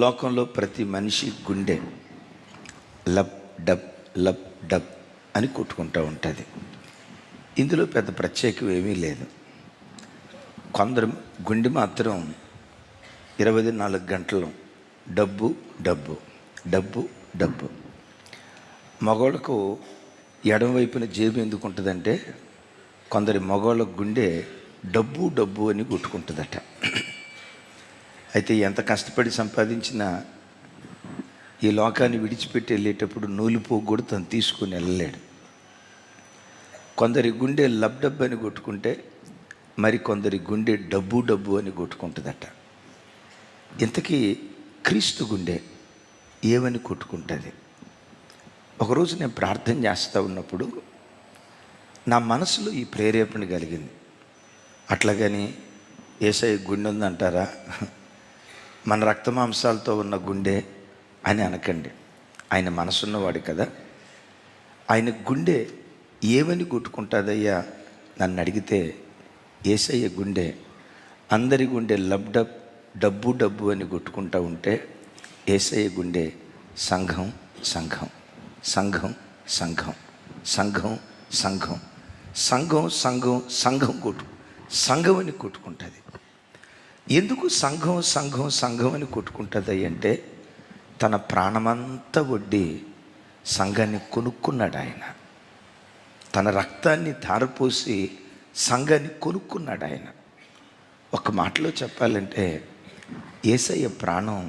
లోకంలో ప్రతి మనిషి గుండె లబ్ డబ్ లబ్ డబ్ అని కొట్టుకుంటూ ఉంటుంది. ఇందులో పెద్ద ప్రత్యేకం ఏమీ లేదు. కొందరు గుండె మాత్రం 24 గంటలు డబ్బు డబ్బు డబ్బు డబ్బు. మగవాళ్ళకు ఎడమవైపున జేబు ఎందుకు ఉంటుందంటే, కొందరి మగవాళ్ళ గుండె డబ్బు డబ్బు అని కొట్టుకుంటుందట. అయితే ఎంత కష్టపడి సంపాదించినా ఈ లోకాన్ని విడిచిపెట్టి వెళ్ళేటప్పుడు నూలిపోగు కూడా తను తీసుకుని వెళ్ళలేడు. కొందరి గుండె లబ్ డబ్బు అని కొట్టుకుంటే మరి కొందరి గుండె డబ్బు డబ్బు అని కొట్టుకుంటుందట. ఇంతకీ క్రీస్తు గుండె ఏమని కొట్టుకుంటుంది? ఒకరోజు నేను ప్రార్థన చేస్తూ ఉన్నప్పుడు నా మనసులో ఈ ప్రేరేపణ కలిగింది. అట్లాగని యేసయ్య గుండె ఉందంటారా, మన రక్తమాంసాలతో ఉన్న గుండె అని అనకండి. ఆయన మనసున్నవాడు కదా. ఆయన గుండె ఏమని కొట్టుకుంటుందయ్యా నన్ను అడిగితే, యేసయ్య గుండె అందరి గుండె లబ్ డబ్ డబ్బు డబ్బు అని కొట్టుకుంటూ ఉంటే, యేసయ్య గుండె సంఘం సంఘం సంఘం సంఘం సంఘం సంఘం సంఘం సంఘం సంఘం సంఘం అని కొట్టుకుంటుంది. ఎందుకు సంఘం సంఘం సంఘం అని కొట్టుకుంటుంది అంటే, తన ప్రాణమంతా వడ్డీ సంఘాన్ని కొనుక్కున్నాడు ఆయన. తన రక్తాన్ని ధారపోసి సంఘాన్ని కొనుక్కున్నాడు ఆయన. ఒక మాటలో చెప్పాలంటే, యేసయ్య ప్రాణం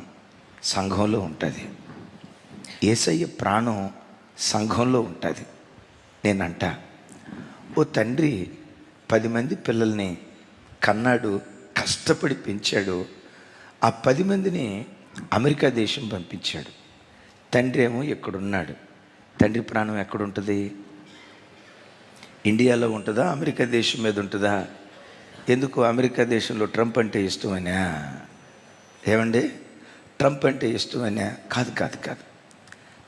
సంఘంలో ఉంటుంది. యేసయ్య ప్రాణం సంఘంలో ఉంటుంది. నేనంట, ఓ తండ్రి 10 మంది పిల్లల్ని కన్నాడు, కష్టపడి పెంచాడు. ఆ 10 మందిని అమెరికా దేశం పంపించాడు. తండ్రి ఏమో ఎక్కడున్నాడు. తండ్రి ప్రాణం ఎక్కడుంటుంది? ఇండియాలో ఉంటుందా, అమెరికా దేశం మీద ఉంటుందా? ఎందుకు అమెరికా దేశంలో ట్రంప్ అంటే ఇష్టమనా? ఏమండి, ట్రంప్ అంటే ఇష్టమనా? కాదు కాదు కాదు.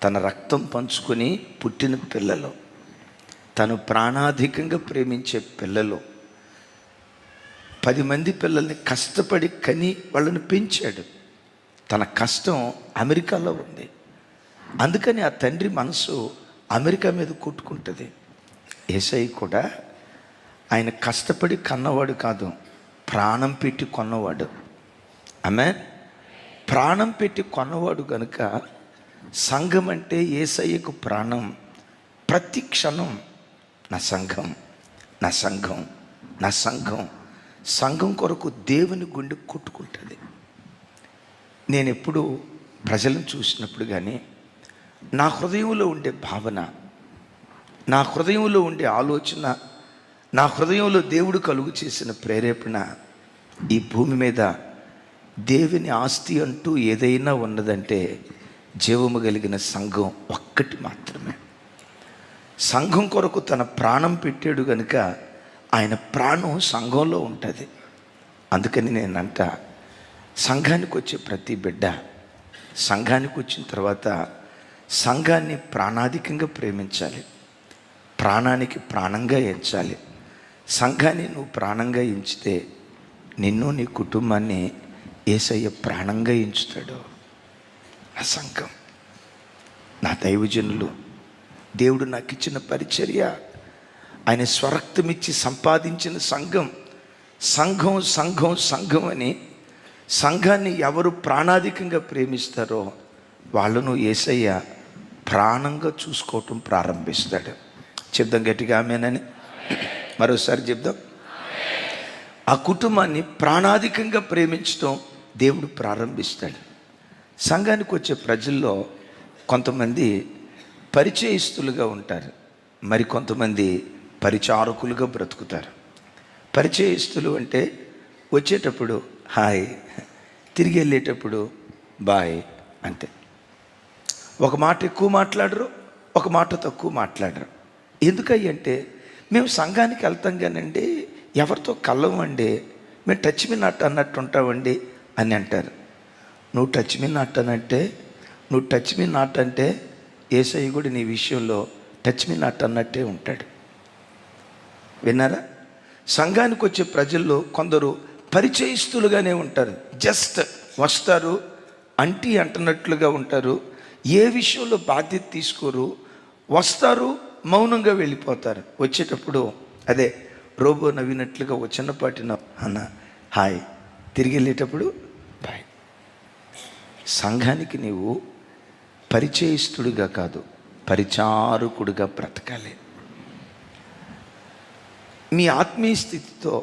తన రక్తం పంచుకొని పుట్టిన పిల్లలు, తను ప్రాణాధికంగా ప్రేమించే పిల్లలు, 10 మంది పిల్లల్ని కష్టపడి కని వాళ్ళని పెంచాడు. తన కష్టం అమెరికాలో ఉంది. అందుకని ఆ తండ్రి మనసు అమెరికా మీద కొట్టుకుంటుంది. యేసయ్య కూడా ఆయన కష్టపడి కన్నవాడు కాదు, ప్రాణం పెట్టి కొన్నవాడు. ఆమె ప్రాణం పెట్టి కొన్నవాడు కనుక సంఘం అంటే యేసయ్యకు ప్రాణం. ప్రతి క్షణం నా సంఘం నా సంఘం నా సంఘం సంఘం కొరకు దేవుని గుండె కొట్టుకుంటుంది. నేను ఎప్పుడు ప్రజలను చూసినప్పుడు కానీ నా హృదయంలో ఉండే భావన, నా హృదయంలో ఉండే ఆలోచన, నా హృదయంలో దేవుడు కలుగు చేసిన ప్రేరేపణ, ఈ భూమి మీద దేవుని ఆస్తి అంటూ ఏదైనా ఉన్నదంటే జీవము కలిగిన సంఘం ఒక్కటి మాత్రమే. సంఘం కొరకు తన ప్రాణం పెట్టాడు కనుక ఆయన ప్రాణం సంఘంలో ఉంటుంది. అందుకని నేనంట, సంఘానికి వచ్చే ప్రతి బిడ్డ సంఘానికి వచ్చిన తర్వాత సంఘాన్ని ప్రాణాధికంగా ప్రేమించాలి, ప్రాణానికి ప్రాణంగా ఎంచాలి. సంఘాన్ని నువ్వు ప్రాణంగా ఎంచితే నిన్ను నీ కుటుంబాన్ని యేసయ్య ప్రాణంగా ఎంచుతాడు. నా సంఘం, నా దైవజనులు, దేవుడు నాకు ఇచ్చిన పరిచర్య, ఆయన స్వరక్తమిచ్చి సంపాదించిన సంఘం. సంఘం సంఘం సంఘం అని సంఘాన్ని ఎవరు ప్రాణాధికంగా ప్రేమిస్తారో వాళ్ళను యేసయ్య ప్రాణంగా చూసుకోవటం ప్రారంభిస్తాడు. చెప్దాం గట్టిగా ఆమేనని. మరోసారి చెప్దాం. ఆ కుటుంబాన్ని ప్రాణాధికంగా ప్రేమించడం దేవుడు ప్రారంభిస్తాడు. సంఘానికి వచ్చే ప్రజల్లో కొంతమంది పరిచయస్తులుగా ఉంటారు, మరి కొంతమంది పరిచారకులుగా బ్రతుకుతారు. పరిచయస్తులు అంటే వచ్చేటప్పుడు హాయ్, తిరిగి వెళ్ళేటప్పుడు బాయ్ అంతే. ఒక మాట ఎక్కువ మాట్లాడరు, ఒక మాట తక్కువ మాట్లాడరు. ఎందుకంటే మేము సంఘానికి వెళ్తాం కానండి, ఎవరితో కలవండి, మేము టచ్ మీ నాట్ అన్నట్టు ఉంటామండి అని అంటారు. నువ్వు టచ్ మీ నాట్ అనంటే, నువ్వు టచ్ మీ నాట్ అంటే యేసయ్య కూడా నీ విషయంలో టచ్ మీ నాట్ అన్నట్టే ఉంటాడు. విన్నారా? సంఘానికి వచ్చే ప్రజల్లో కొందరు పరిచయస్తులుగానే ఉంటారు. జస్ట్ వస్తారు, అంటీ అంటున్నట్లుగా ఉంటారు. ఏ విషయంలో బాధ్యత తీసుకోరు, వస్తారు మౌనంగా వెళ్ళిపోతారు. వచ్చేటప్పుడు అదే రోబో నవ్వినట్లుగా ఓ చిన్నపాటి అన్న హాయ్, తిరిగి వెళ్ళేటప్పుడు బాయ్. సంఘానికి నీవు పరిచయస్తుడిగా కాదు, పరిచారకుడిగా బ్రతకాలి. మీ ఆత్మీయ స్థితితో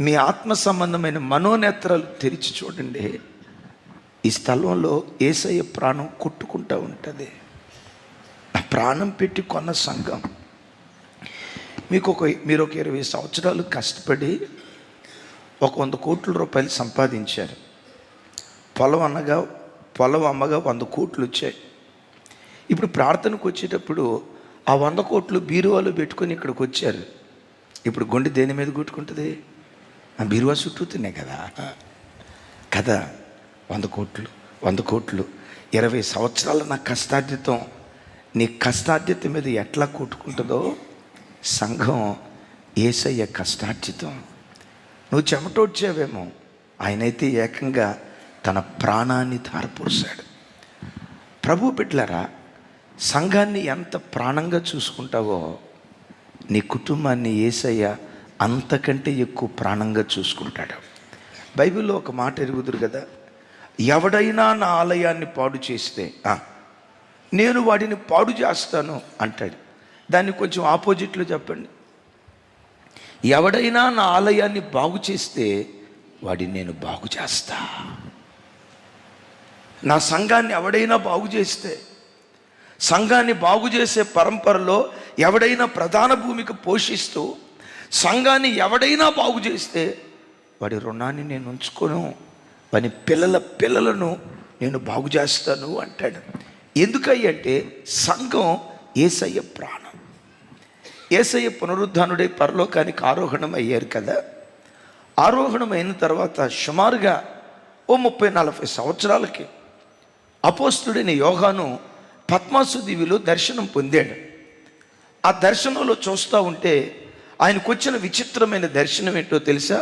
మీ ఆత్మ సంబంధమైన మనోనేత్రాలు తెరిచి చూడండి. ఈ స్థలంలో యేసయ్య ప్రాణం కొట్టుకుంటూ ఉంటుంది. ఆ ప్రాణం పెట్టి కొన్న సంఘం. మీరు ఒక 20 సంవత్సరాలు కష్టపడి ఒక 100 కోట్ల రూపాయలు సంపాదించారు. పొలం అమ్మగా 100 కోట్లు వచ్చాయి. ఇప్పుడు ప్రార్థనకు వచ్చేటప్పుడు ఆ 100 కోట్లు బీరువాలో పెట్టుకొని ఇక్కడికి వచ్చారు. ఇప్పుడు గుండె దేని మీద కొట్టుకుంటుంది? ఆ బీరువా చుట్టూతున్నాయి కదా. 100 కోట్లు 20 సంవత్సరాల నా కష్టార్జితం నీ కష్టార్జితం మీద ఎట్లా కొట్టుకుంటుందో సంఘం యేసయ్య కష్టార్జితం. నువ్వు చెమటోడ్చావేమో, ఆయనైతే ఏకంగా తన ప్రాణాన్ని ధారపోసాడు. ప్రభు బిడ్డలారా, సంఘాన్ని ఎంత ప్రాణంగా చూసుకుంటావో నీ కుటుంబాన్ని యేసయ్య అంతకంటే ఎక్కువ ప్రాణంగా చూసుకుంటాడు. బైబిల్లో ఒక మాట ఎరుగుదురు కదా, ఎవడైనా నా ఆలయాన్ని పాడు చేస్తే నేను వాడిని పాడు చేస్తాను అంటాడు. దాన్ని కొంచెం ఆపోజిట్లో చెప్పండి. ఎవడైనా నా ఆలయాన్ని బాగు చేస్తే వాడిని నేను బాగు చేస్తా. నా సంఘాన్ని ఎవడైనా బాగు చేస్తే, సంఘాన్ని బాగు చేసే పరంపరలో ఎవడైనా ప్రధాన భూమిక పోషిస్తూ సంఘాన్ని ఎవడైనా బాగు చేస్తే వాడి రుణాన్ని నేను ఉంచుకోను, వాని పిల్లలను నేను బాగు చేస్తాను అంటాడు. ఎందుకంటే సంఘం యేసయ్య ప్రాణం. యేసయ్య పునరుద్ధానుడై పరలోకానికి ఆరోహణం అయ్యారు కదా. ఆరోహణం అయిన తర్వాత సుమారుగా 30-40 సంవత్సరాలకి అపోస్తుడైన యోహాను పద్మాసు దీవిలో దర్శనం పొందాడు. ఆ దర్శనంలో చూస్తూ ఉంటే ఆయనకు వచ్చిన విచిత్రమైన దర్శనం ఏంటో తెలుసా?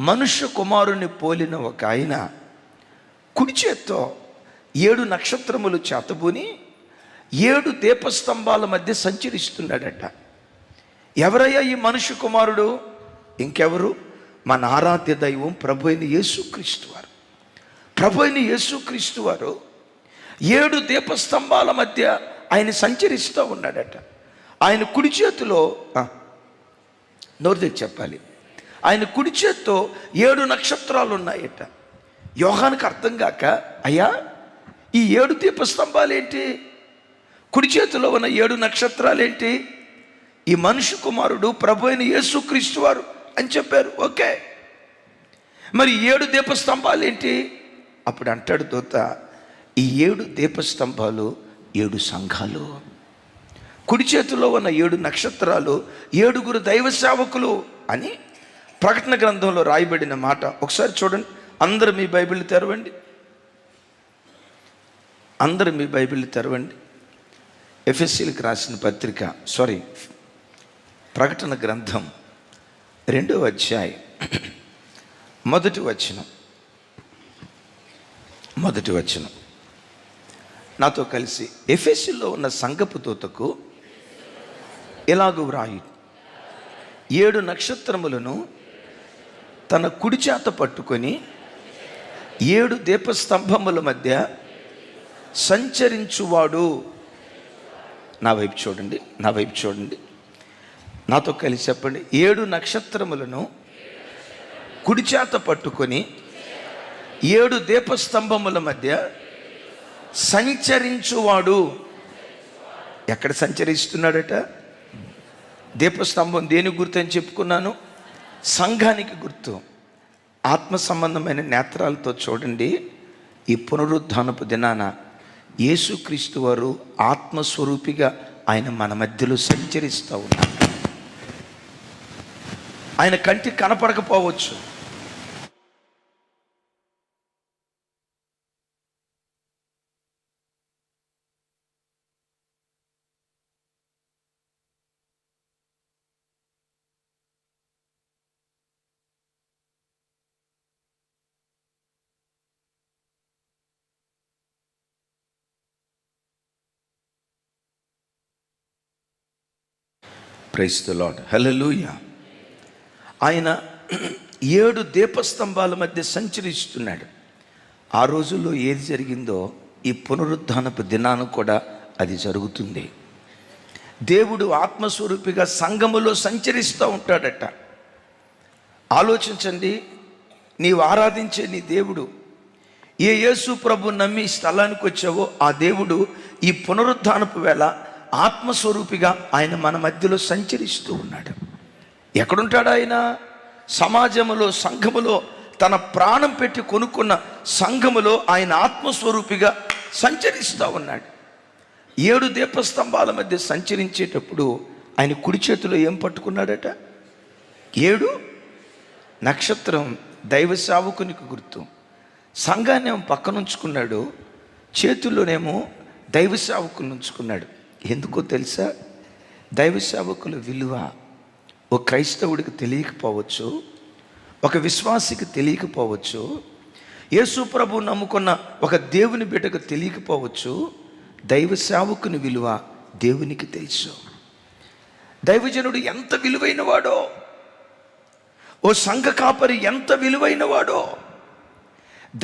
మనుష్య కుమారుని పోలిన ఒక ఆయన కుడి చేత్తో 7 నక్షత్రములు చేతబూని 7 దీపస్తంభాల మధ్య సంచరిస్తున్నాడట. ఎవరయ్యా ఈ మనుష్య కుమారుడు? ఇంకెవరు? మన ఆరాధ్య దైవం ప్రభు అయిన యేసుక్రీస్తు వారు. ప్రభు అయిన యేసుక్రీస్తు వారు 7 దీపస్తంభాల మధ్య ఆయన సంచరిస్తూ ఉన్నాడట. ఆయన కుడి చేతిలో నోరు తెచ్చి చెప్పాలి, ఆయన కుడి చేత్తో 7 నక్షత్రాలు ఉన్నాయట. యోహానికి అర్థం కాక, అయ్యా ఈ 7 దీపస్తంభాలు ఏంటి, కుడి చేతిలో ఉన్న 7 నక్షత్రాలు ఏంటి? ఈ మనుష్య కుమారుడు ప్రభు అయిన యేసుక్రీస్తు వారు అని చెప్పారు. ఓకే, మరి 7 దీపస్తంభాలు ఏంటి? అప్పుడు అంటాడు దూత, ఈ 7 దీపస్తంభాలు 7 సంఘాలు. కుడి చేతిలో ఉన్న 7 నక్షత్రాలు 7 దైవ సేవకులు అని ప్రకటన గ్రంథంలో రాయబడిన మాట. ఒకసారి చూడండి, అందరూ మీ బైబిల్ తెరవండి. ఎఫెసీలకు రాసిన పత్రిక, ప్రకటన గ్రంథం 2వ అధ్యాయం 1వ వచనం. నాతో కలిసి ఎఫెసీలో ఉన్న సంఘపు దూతకు ఇలాగు వ్రాయు, 7 నక్షత్రములను తన కుడి చేత పట్టుకొని 7 దీపస్తంభముల మధ్య సంచరించువాడు. నా వైపు చూడండి, నాతో కలిసి చెప్పండి. 7 నక్షత్రములను కుడి చేత పట్టుకొని 7 దీపస్తంభముల మధ్య సంచరించువాడు. ఎక్కడ సంచరిస్తున్నాడట? దీపస్తంభం దేని గుర్తు అని చెప్పుకున్నాను? సంఘానికి గుర్తు. ఆత్మ సంబంధమైన నేత్రాలతో చూడండి. ఈ పునరుద్ధానపు దినాన యేసుక్రీస్తు వారు ఆత్మస్వరూపిగా ఆయన మన మధ్యలో సంచరిస్తూ ఉన్నారు. ఆయన కంటికి కనపడకపోవచ్చు, ప్రైజ్ ది లార్డ్, హల్లెలూయా. ఆయన 7 దీపస్తంభాల మధ్య సంచరిస్తున్నాడు. ఆ రోజుల్లో ఏది జరిగిందో ఈ పునరుద్ధానపు దినాన కూడా అది జరుగుతుంది. దేవుడు ఆత్మస్వరూపిగా సంఘములో సంచరిస్తూ ఉంటాడట. ఆలోచించండి, నీవు ఆరాధించే నీ దేవుడు, ఏ యేసు ప్రభు నమ్మి స్థలానికి వచ్చావో ఆ దేవుడు ఈ పునరుద్ధానపు వేళ ఆత్మస్వరూపిగా ఆయన మన మధ్యలో సంచరిస్తూ ఉన్నాడు. ఎక్కడుంటాడు ఆయన? సమాజములో, సంఘములో, తన ప్రాణం పెట్టి కొనుక్కున్న సంఘములో ఆయన ఆత్మస్వరూపిగా సంచరిస్తూ ఉన్నాడు. 7 దీపస్తంభాల మధ్య సంచరించేటప్పుడు ఆయన కుడి చేతిలో ఏం పట్టుకున్నాడట? 7 నక్షత్రం. దైవ సేవకునికి గుర్తు. సంఘాన్ని ఏమో పక్కన ఉంచుకున్నాడు, చేతుల్లోనేమో దైవ సేవకులను ఉంచుకున్నాడు. ఎందుకో తెలుసా? దైవ సేవకుల విలువ ఓ క్రైస్తవుడికి తెలియకపోవచ్చు, ఒక విశ్వాసికి తెలియకపోవచ్చు, యేసు ప్రభు నమ్ముకున్న ఒక దేవుని బిడ్డకు తెలియకపోవచ్చు. దైవ సేవకుని విలువ దేవునికి తెలుసు. దైవజనుడు ఎంత విలువైన వాడో, ఓ సంఘ కాపరి ఎంత విలువైన వాడో,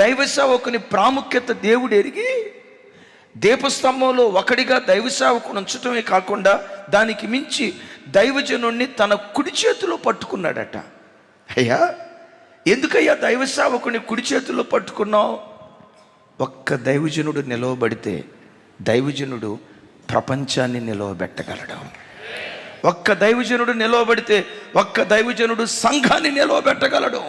దైవ సేవకుని ప్రాముఖ్యత దేవుడు ఎరిగి దీపస్తంభంలో ఒకడిగా దైవ సేవకుని ఉంచటమే కాకుండా దానికి మించి దైవజనుడిని తన కుడి చేతిలో పట్టుకున్నాడట. అయ్యా, ఎందుకయ్యా దైవ సేవకుని కుడి చేతిలో పట్టుకున్నావు? ఒక్క దైవజనుడు నిలవబడితే దైవజనుడు ప్రపంచాన్ని నిలవబెట్టగలడు. ఒక్క దైవజనుడు నిలవబడితే ఒక్క దైవజనుడు సంఘాన్ని నిలవబెట్టగలడు.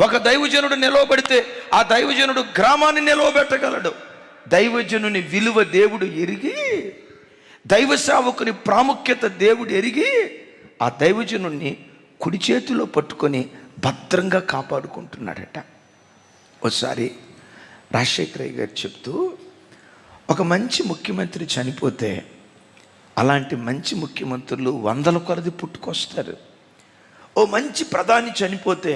ఒక దైవజనుడు నిలవబడితే ఆ దైవజనుడు గ్రామాన్ని నిలవబెట్టగలడు. దైవజనుని విలువ దేవుడు ఎరిగి, దైవ సేవకుని ప్రాముఖ్యత దేవుడు ఎరిగి ఆ దైవజనుణ్ణి కుడి చేతిలో పట్టుకొని భద్రంగా కాపాడుకుంటున్నాడట. ఒకసారి రాజశేఖరయ్య గారు చెప్తూ, ఒక మంచి ముఖ్యమంత్రి చనిపోతే అలాంటి మంచి ముఖ్యమంత్రులు 100ల కొలది పుట్టుకొస్తారు. ఓ మంచి ప్రధాని చనిపోతే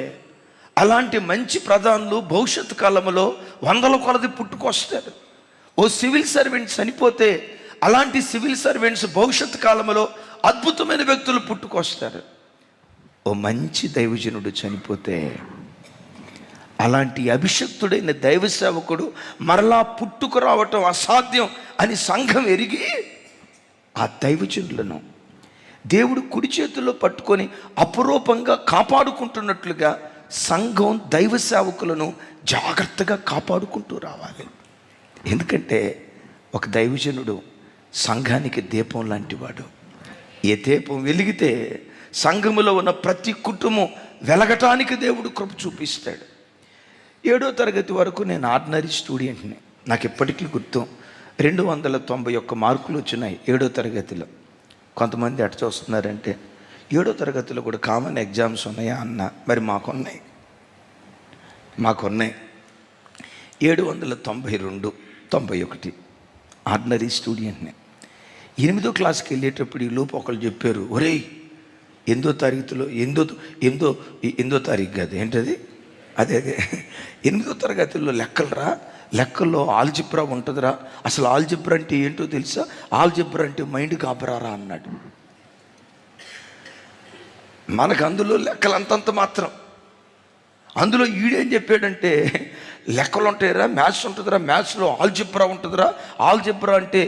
అలాంటి మంచి ప్రధానులు భవిష్యత్తు కాలంలో 100ల కొలది పుట్టుకొస్తారు. ఓ సివిల్ సర్వెంట్ చనిపోతే అలాంటి సివిల్ సర్వెంట్స్ భవిష్యత్తు కాలంలో అద్భుతమైన వ్యక్తులు పుట్టుకొస్తారు. ఓ మంచి దైవజనుడు చనిపోతే అలాంటి అభిషక్తుడైన దైవ సేవకుడు మరలా పుట్టుకు రావటం అసాధ్యం అని సంఘం ఎరిగి ఆ దైవజనులను దేవుడు కుడి చేతుల్లో పట్టుకొని అపురూపంగా కాపాడుకుంటున్నట్లుగా సంఘం దైవ సేవకులను జాగ్రత్తగా కాపాడుకుంటూ రావాలి. ఎందుకంటే ఒక దైవజనుడు సంఘానికి దీపం లాంటివాడు. ఏ దీపం వెలిగితే సంఘములో ఉన్న ప్రతి కుటుంబం వెలగటానికి దేవుడు కృప చూపిస్తాడు. 7వ తరగతి వరకు నేను ఆర్డినరీ స్టూడెంట్ని. నాకు ఎప్పటికీ గుర్తు 291 మార్కులు వచ్చినాయి 7వ తరగతిలో. కొంతమంది ఎట చూస్తున్నారంటే 7వ తరగతిలో కూడా కామన్ ఎగ్జామ్స్ ఉన్నాయా అన్న. మరి మాకున్నాయి 792, 91 ఆర్డినరీ స్టూడెంట్ని. 8వ క్లాస్కి వెళ్ళేటప్పుడు ఈ లోపు ఒకళ్ళు చెప్పారు, ఒరేయ్ 8వ తరగతిలో 8వ తారీఖు కాదు ఏంటది, అదే 8వ తరగతిలో లెక్కల్లో ఆల్జిబ్రా ఉంటుందిరా. అసలు ఆల్జిబ్రా అంటే ఏంటో తెలుసా? ఆల్జిబ్రా అంటే మైండ్ కాపరారా అన్నాడు. మనకు అందులో లెక్కలు అంతంత మాత్రం. అందులో ఈడేం చెప్పాడంటే, లెక్కలు ఉంటాయిరా, మ్యాథ్స్ ఉంటుందిరా, మ్యాథ్స్లో ఆల్జిబ్రా ఉంటుందిరా, ఆల్జిబ్రా అంటే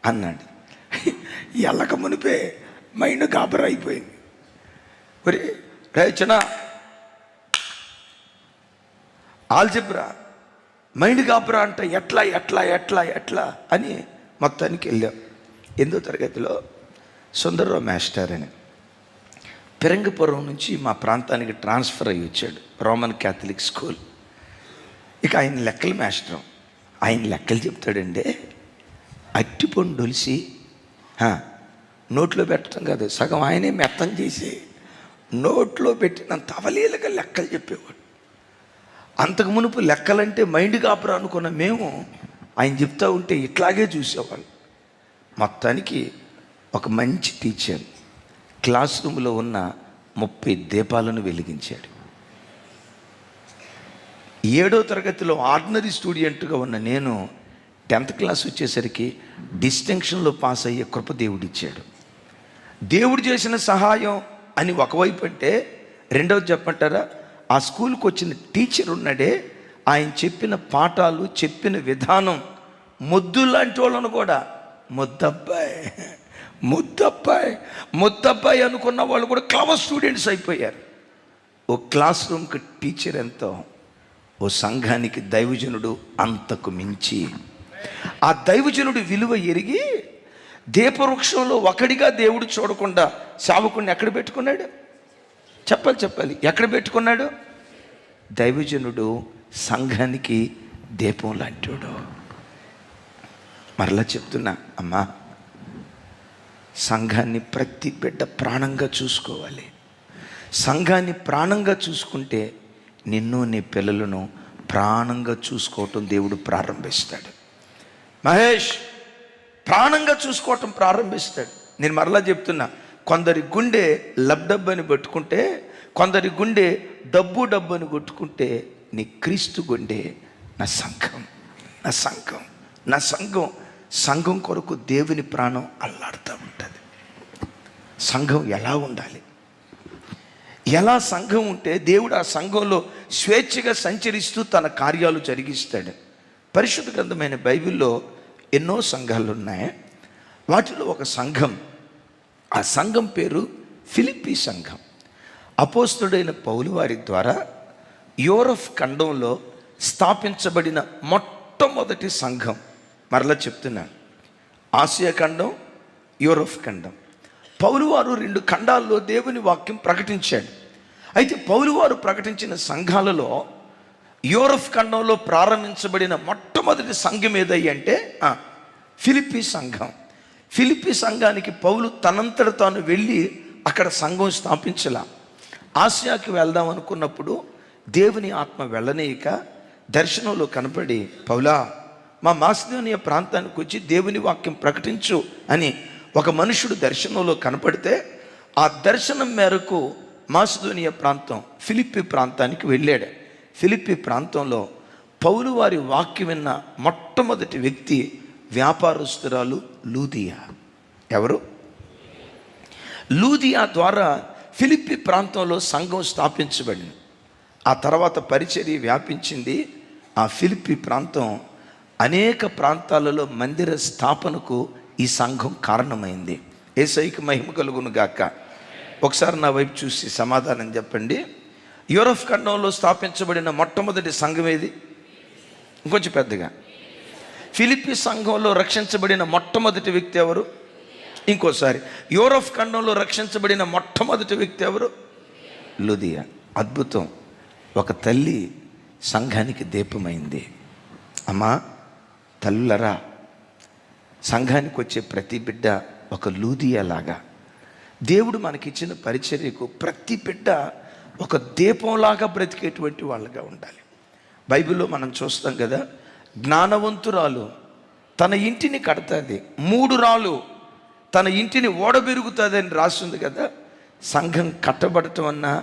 అన్నాడు. ఎల్లక మునిపే మైండ్ కాపరా అయిపోయింది. మరి రేచన ఆల్జిబ్రా మైండ్ కాపరా అంటే ఎట్లా ఎట్లా ఎట్లా ఎట్లా అని మొత్తానికి వెళ్ళాం. 8వ తరగతిలో సుందర్రావు మాస్టర్ అని పిరంగపురం నుంచి మా ప్రాంతానికి ట్రాన్స్ఫర్ అయ్యి వచ్చాడు, రోమన్ క్యాథలిక్ స్కూల్. ఇక ఆయన లెక్కల మాస్టర్. ఆయన లెక్కలు చెప్తాడండి, అట్టిపండు ఒలిసి నోట్లో పెట్టడం కాదు, సగం ఆయనే మెత్తం చేసి నోట్లో పెట్టినంత అవలీలగా లెక్కలు చెప్పేవాడు. అంతకు మునుపు లెక్కలంటే మైండ్ కాపరా అనుకున్న మేము ఆయన చెప్తా ఉంటే ఇట్లాగే చూసేవాళ్ళు. మొత్తానికి ఒక మంచి టీచర్ క్లాస్ రూమ్లో ఉన్న 30 దీపాలను వెలిగించాడు. 7వ తరగతిలో ఆర్డినరీ స్టూడెంట్గా ఉన్న నేను 10th క్లాస్ వచ్చేసరికి డిస్టింక్షన్లో పాస్ అయ్యే కృప దేవుడిచ్చాడు. దేవుడు చేసిన సహాయం అని ఒకవైపు అంటే, రెండవది చెప్పంటారా, ఆ స్కూల్కి వచ్చిన టీచర్ ఉన్నాడే, ఆయన చెప్పిన పాఠాలు, చెప్పిన విధానం మొద్దు లాంటి వాళ్ళను కూడా ముద్దబ్బాయి ముద్దబ్బాయి ముద్దబ్బాయి అనుకున్న వాళ్ళు కూడా క్లవర్ స్టూడెంట్స్ అయిపోయారు. ఓ క్లాస్ రూమ్కి టీచర్ ఎంతో, ఓ సంఘానికి దైవజనుడు అంతకు మించి. ఆ దైవజనుడు విలువ ఎరిగి దీపవృక్షంలో ఒకడిగా దేవుడు చూడకుండా సేవకుడిని ఎక్కడ పెట్టుకున్నాడు? చెప్పాలి, ఎక్కడ పెట్టుకున్నాడు? దైవజనుడు సంఘానికి దీపం లాంటివాడు. మరలా చెప్తున్నా అమ్మా, సంఘాన్ని ప్రతి బిడ్డ ప్రాణంగా చూసుకోవాలి. సంఘాన్ని ప్రాణంగా చూసుకుంటే నిన్ను, నీ పిల్లలను ప్రాణంగా చూసుకోవటం దేవుడు ప్రారంభిస్తాడు. మహేష్, ప్రాణంగా చూసుకోవటం ప్రారంభిస్తాడు. నేను మరలా చెప్తున్నా, కొందరి గుండె లబ్డబ్ అని పెట్టుకుంటే, కొందరి గుండె డబ్బు అని కొట్టుకుంటే, నీ క్రీస్తు గుండె నా సంఘం, నా సంఘం, నా సంఘం. సంఘం కొరకు దేవుని ప్రాణం అల్లాడుతూ ఉంటుంది. సంఘం ఎలా ఉండాలి? ఎలా సంఘం ఉంటే దేవుడు ఆ సంఘంలో స్వేచ్ఛగా సంచరిస్తూ తన కార్యాలు జరిగిస్తాడు. పరిశుద్ధ గ్రంథమైన బైబిల్లో ఎన్నో సంఘాలు ఉన్నాయి. వాటిలో ఒక సంఘం, ఆ సంఘం పేరు ఫిలిప్పీ సంఘం. అపోస్తలుడైన పౌలు వారి ద్వారా యూరప్ ఖండంలో స్థాపించబడిన మొట్టమొదటి సంఘం. మరలా చెప్తున్నాను, ఆసియా ఖండం, యూరప్ ఖండం. పౌలు వారు 2 ఖండాల్లో దేవుని వాక్యం ప్రకటించాడు. అయితే పౌలు వారు ప్రకటించిన సంఘాలలో యూరప్ ఖండంలో ప్రారంభించబడిన మొట్టమొదటి సంఘం ఏదయ్యి అంటే ఫిలిప్పీ సంఘం. ఫిలిప్పీ సంఘానికి పౌలు తనంతట తాను వెళ్ళి అక్కడ సంఘం స్థాపించలా. ఆసియాకి వెళ్దాం అనుకున్నప్పుడు దేవుని ఆత్మ వెళ్ళనీయక దర్శనంలో కనపడి, పౌలా, మా మాసిదోనియా ప్రాంతానికి వచ్చి దేవుని వాక్యం ప్రకటించు అని ఒక మనుషుడు దర్శనంలో కనపడితే, ఆ దర్శనం మేరకు మాసిదోనియా ప్రాంతం, ఫిలిప్పీ ప్రాంతానికి వెళ్ళాడు. ఫిలిప్పీ ప్రాంతంలో పౌలు వారి వాక్యం విన్న మొట్టమొదటి వ్యక్తి వ్యాపారస్తురాలు లూదియా. ఎవరు? లూదియా ద్వారా ఫిలిప్పీ ప్రాంతంలో సంఘం స్థాపించబడింది. ఆ తర్వాత పరిచర్య వ్యాపించింది. ఆ ఫిలిప్పీ ప్రాంతం అనేక ప్రాంతాలలో మందిర స్థాపనకు ఈ సంఘం కారణమైంది. యేసయ్యకి మహిమ కలుగును గాక. ఒకసారి నా వైపు చూసి సమాధానం చెప్పండి. యూరప్ ఖండంలో స్థాపించబడిన మొట్టమొదటి సంఘం ఏది? ఇంకొంచెం పెద్దగా. ఫిలిప్పీ సంఘంలో రక్షించబడిన మొట్టమొదటి వ్యక్తి ఎవరు? ఇంకోసారి, యూరప్ ఖండంలో రక్షించబడిన మొట్టమొదటి వ్యక్తి ఎవరు? లూదియా. అద్భుతం. ఒక తల్లి సంఘానికి దీపమైంది. అమ్మా, తల్లులరా, సంఘానికి వచ్చే ప్రతి బిడ్డ ఒక లూదియా లాగా, దేవుడు మనకిచ్చిన పరిచర్యకు ప్రతి బిడ్డ ఒక దీపంలాగా బ్రతికేటువంటి వాళ్ళగా ఉండాలి. బైబిల్లో మనం చూస్తాం కదా, జ్ఞానవంతురాలు తన ఇంటిని కడతాది, 3 రాళ్ళు తన ఇంటిని ఓడబెరుగుతుంది అని రాస్తుంది కదా. సంఘం కట్టబడటం అన్నా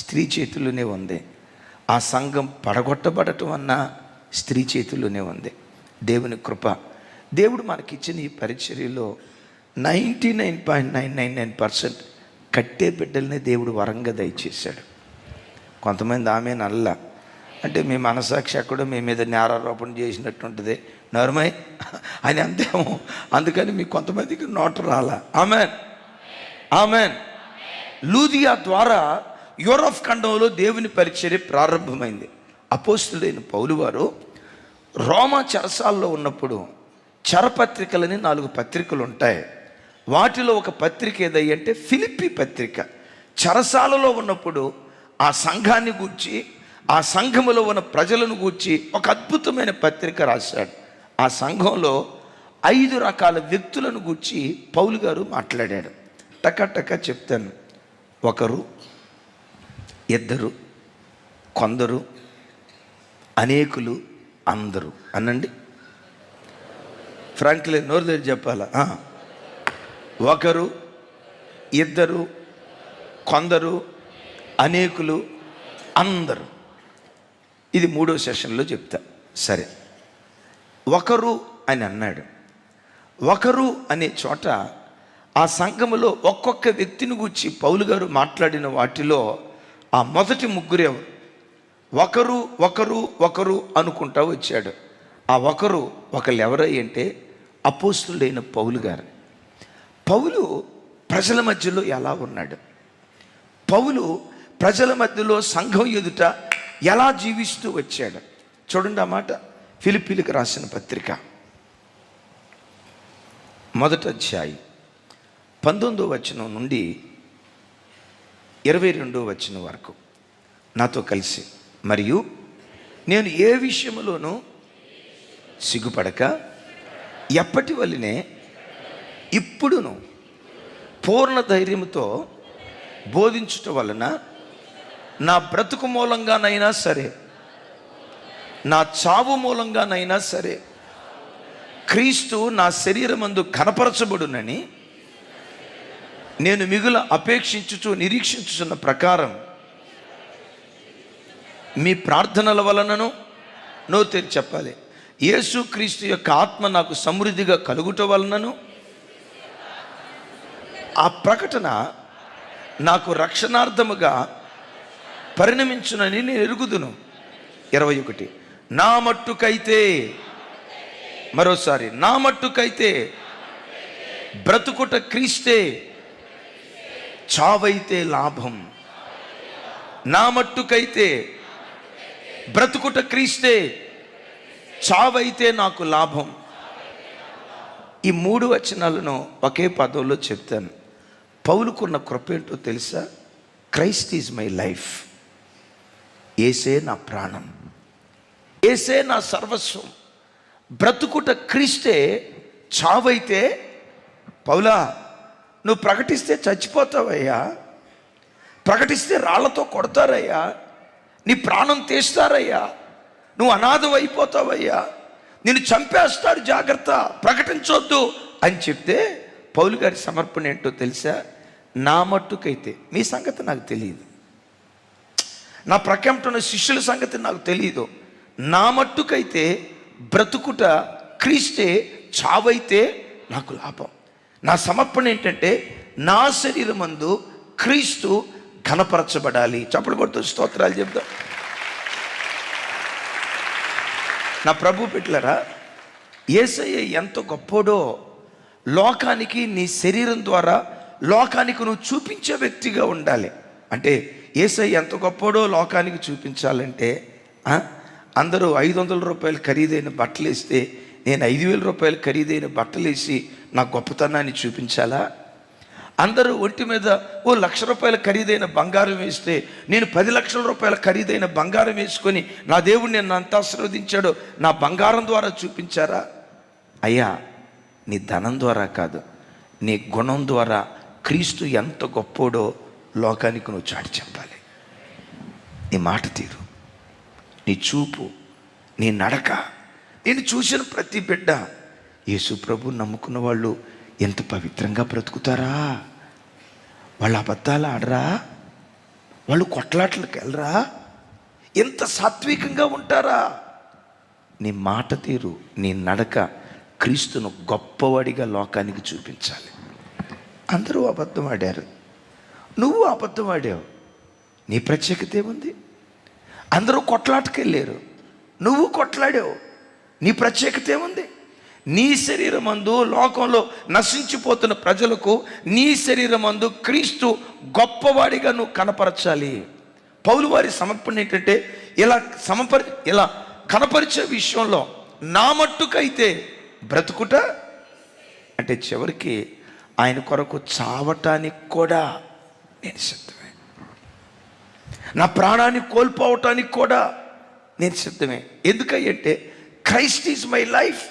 స్త్రీ చేతుల్లోనే ఉంది. ఆ సంఘం పడగొట్టబడటం అన్నా స్త్రీ చేతుల్లోనే ఉంది. దేవుని కృప. దేవుడు మనకిచ్చిన ఈ పరిచర్యలో 99.999% కట్టే బిడ్డల్ని దేవుడు వరంగా దయచేశాడు. కొంతమంది ఆమె నల్ల అంటే మీ మనసాక్షి ఎక్కడో మీ మీద నేరారోపణ చేసినట్టుంటుంది, నర్మయ్ అని అంతేమో, అందుకని మీకు కొంతమందికి నోట రాలా. Amen, amen. లూదియా ద్వారా యూరప్ ఖండంలో దేవుని పరిచర్య ప్రారంభమైంది. అపోస్తలుడైన పౌలు వారు రోమా చెరసాల్లో ఉన్నప్పుడు చెరపత్రికలని 4 పత్రికలు ఉంటాయి. వాటిలో ఒక పత్రిక ఏదంటే ఫిలిప్పీ పత్రిక. చెరసాలలో ఉన్నప్పుడు ఆ సంఘాన్ని గూర్చి, ఆ సంఘములో ఉన్న ప్రజలను గూర్చి ఒక అద్భుతమైన పత్రిక రాశాడు. ఆ సంఘంలో 5 రకాల వ్యక్తులను గూర్చి పౌలు గారు మాట్లాడాడు. టక చెప్తాను. 1, 2, కొందరు, అనేకులు, అందరూ అనండి. ఫ్రాంక్లీ నోరు దగ్గర చెప్పాలా? 1, 2, కొందరు, అనేకులు, అందరూ. ఇది 3వ సెషన్లో చెప్తా. సరే, 1 అని అన్నాడు. 1 అనే చోట ఆ సంఘములో ఒక్కొక్క వ్యక్తిని గురించి పౌలు గారు మాట్లాడిన వాటిలో ఆ మొదటి ముగ్గురే ఒకరు ఒకరు ఒకరు అనుకుంటా వచ్చాడు. ఆ ఒకళ్ళు ఎవరై అంటే అపోస్తులుడైన పౌలు గారు. పౌలు ప్రజల మధ్యలో ఎలా ఉన్నాడు, పౌలు ప్రజల మధ్యలో సంఘం ఎదుట ఎలా జీవిస్తూ వచ్చాడు చూడండి. ఆ మాట ఫిలిప్పీలకు రాసిన పత్రిక 1వ అధ్యాయం 19వ వచనం నుండి 22వ వచనం వరకు నాతో కలిసి. మరియు నేను ఏ విషయంలోనూ సిగ్గుపడక ఎప్పటి వల్లనే ఇప్పుడును పూర్ణ ధైర్యంతో బోధించుట వలన నా బ్రతుకు మూలంగానైనా సరే, నా చావు మూలంగానైనా సరే క్రీస్తు నా శరీరమందు కనపరచబడునని నేను మిగుల అపేక్షించుచు నిరీక్షించుచున్న ప్రకారం మీ ప్రార్థనల వలనను తెరిచి చెప్పాలి. యేసు క్రీస్తు యొక్క ఆత్మ నాకు సమృద్ధిగా కలుగుట వలనను ఆ ప్రకటన నాకు రక్షణార్థముగా పరిణమించునని నేను ఎరుగుదును. 21 నా మట్టుకైతే, మరోసారి నా మట్టుకైతే బ్రతుకుట క్రీస్తే, చావైతే లాభం. నా మట్టుకైతే బ్రతుకుట క్రీస్తే, చావైతే నాకు లాభం. ఈ 3 వచనాలను ఒకే పదంలో చెప్తాను. పౌలుకున్న కృప ఏంటో తెలుసా? Christ is my life. యేసే నా ప్రాణం, యేసే నా సర్వస్వం. బ్రతుకుట క్రీస్తే, చావైతే. పౌలా, నువ్వు ప్రకటిస్తే చచ్చిపోతావయ్యా, ప్రకటిస్తే రాళ్లతో కొడతారయ్యా, నీ ప్రాణం తీస్తారయ్యా, నువ్వు అనాథం అయిపోతావయ్యా, నిన్ను చంపేస్తాడు, జాగ్రత్త, ప్రకటించొద్దు అని చెప్తే పౌలు గారి సమర్పణ ఏంటో తెలుసా? నా మట్టుకైతే, మీ సంగతి నాకు తెలియదు, నా ప్రకంపన శిష్యుల సంగతి నాకు తెలియదు, నా మట్టుకైతే బ్రతుకుట క్రీస్తే, చావైతే నాకు లాభం. నా సమర్పణ ఏంటంటే నా శరీరమందు క్రీస్తు ఘనపరచబడాలి. చప్పుడు కొడుతూ స్తోత్రాలు చెప్తాం. నా ప్రభు బిడ్డలారా, యేసయ్య ఎంత గొప్పోడో లోకానికి నీ శరీరం ద్వారా లోకానికి నువ్వు చూపించే వ్యక్తిగా ఉండాలి. అంటే యేసయ్య ఎంత గొప్పోడో లోకానికి చూపించాలంటే అందరూ 500 రూపాయలు ఖరీదైన బట్టలు వేస్తే నేను 5,000 రూపాయలు ఖరీదైన బట్టలు వేసి నా గొప్పతనాన్ని చూపించాలా? అందరూ ఒంటి మీద 1,00,000 రూపాయల ఖరీదైన బంగారం వేస్తే నేను 10 లక్షల రూపాయల ఖరీదైన బంగారం వేసుకొని నా దేవుడు నేను అంత ఆశీర్వదించాడో నా బంగారం ద్వారా చూపించారా? అయ్యా, నీ ధనం ద్వారా కాదు, నీ గుణం ద్వారా క్రీస్తు ఎంత గొప్పోడో లోకానికి నువ్వు చాటి చెప్పాలి. నీ మాట తీరు, నీ చూపు, నీ నడక. నేను చూసిన ప్రతి బిడ్డ యేసు ప్రభు నమ్ముకున్న వాళ్ళు ఎంత పవిత్రంగా బ్రతుకుతారా? వాళ్ళు అబద్ధాలు ఆడరా? వాళ్ళు కొట్లాట్లకు వెళ్ళరా? ఎంత సాత్వికంగా ఉంటారా? నీ మాట తీరు, నీ నడక క్రీస్తును గొప్పవాడిగా లోకానికి చూపించాలి. అందరూ అబద్ధం ఆడారు, నువ్వు అబద్ధం ఆడావు, నీ ప్రత్యేకత ఏముంది? అందరూ కొట్లాటకు వెళ్ళారు, నువ్వు కొట్లాడావు, నీ ప్రత్యేకత ఏముంది? నీ శరీరమందు లోకంలో నశించిపోతున్న ప్రజలకు నీ శరీరమందు క్రీస్తు గొప్పవాడిగా నువ్వు కనపరచాలి. పౌలు వారి సమర్పణ ఏంటంటే ఇలా కనపరిచే విషయంలో నా మట్టుకైతే బ్రతుకుట అంటే చివరికి ఆయన కొరకు చావటానికి కూడా నేను సిద్ధమే, నా ప్రాణాన్ని కోల్పోవటానికి కూడా నేను సిద్ధమే. ఎందుకంటే క్రైస్ట్ ఈజ్ మై లైఫ్,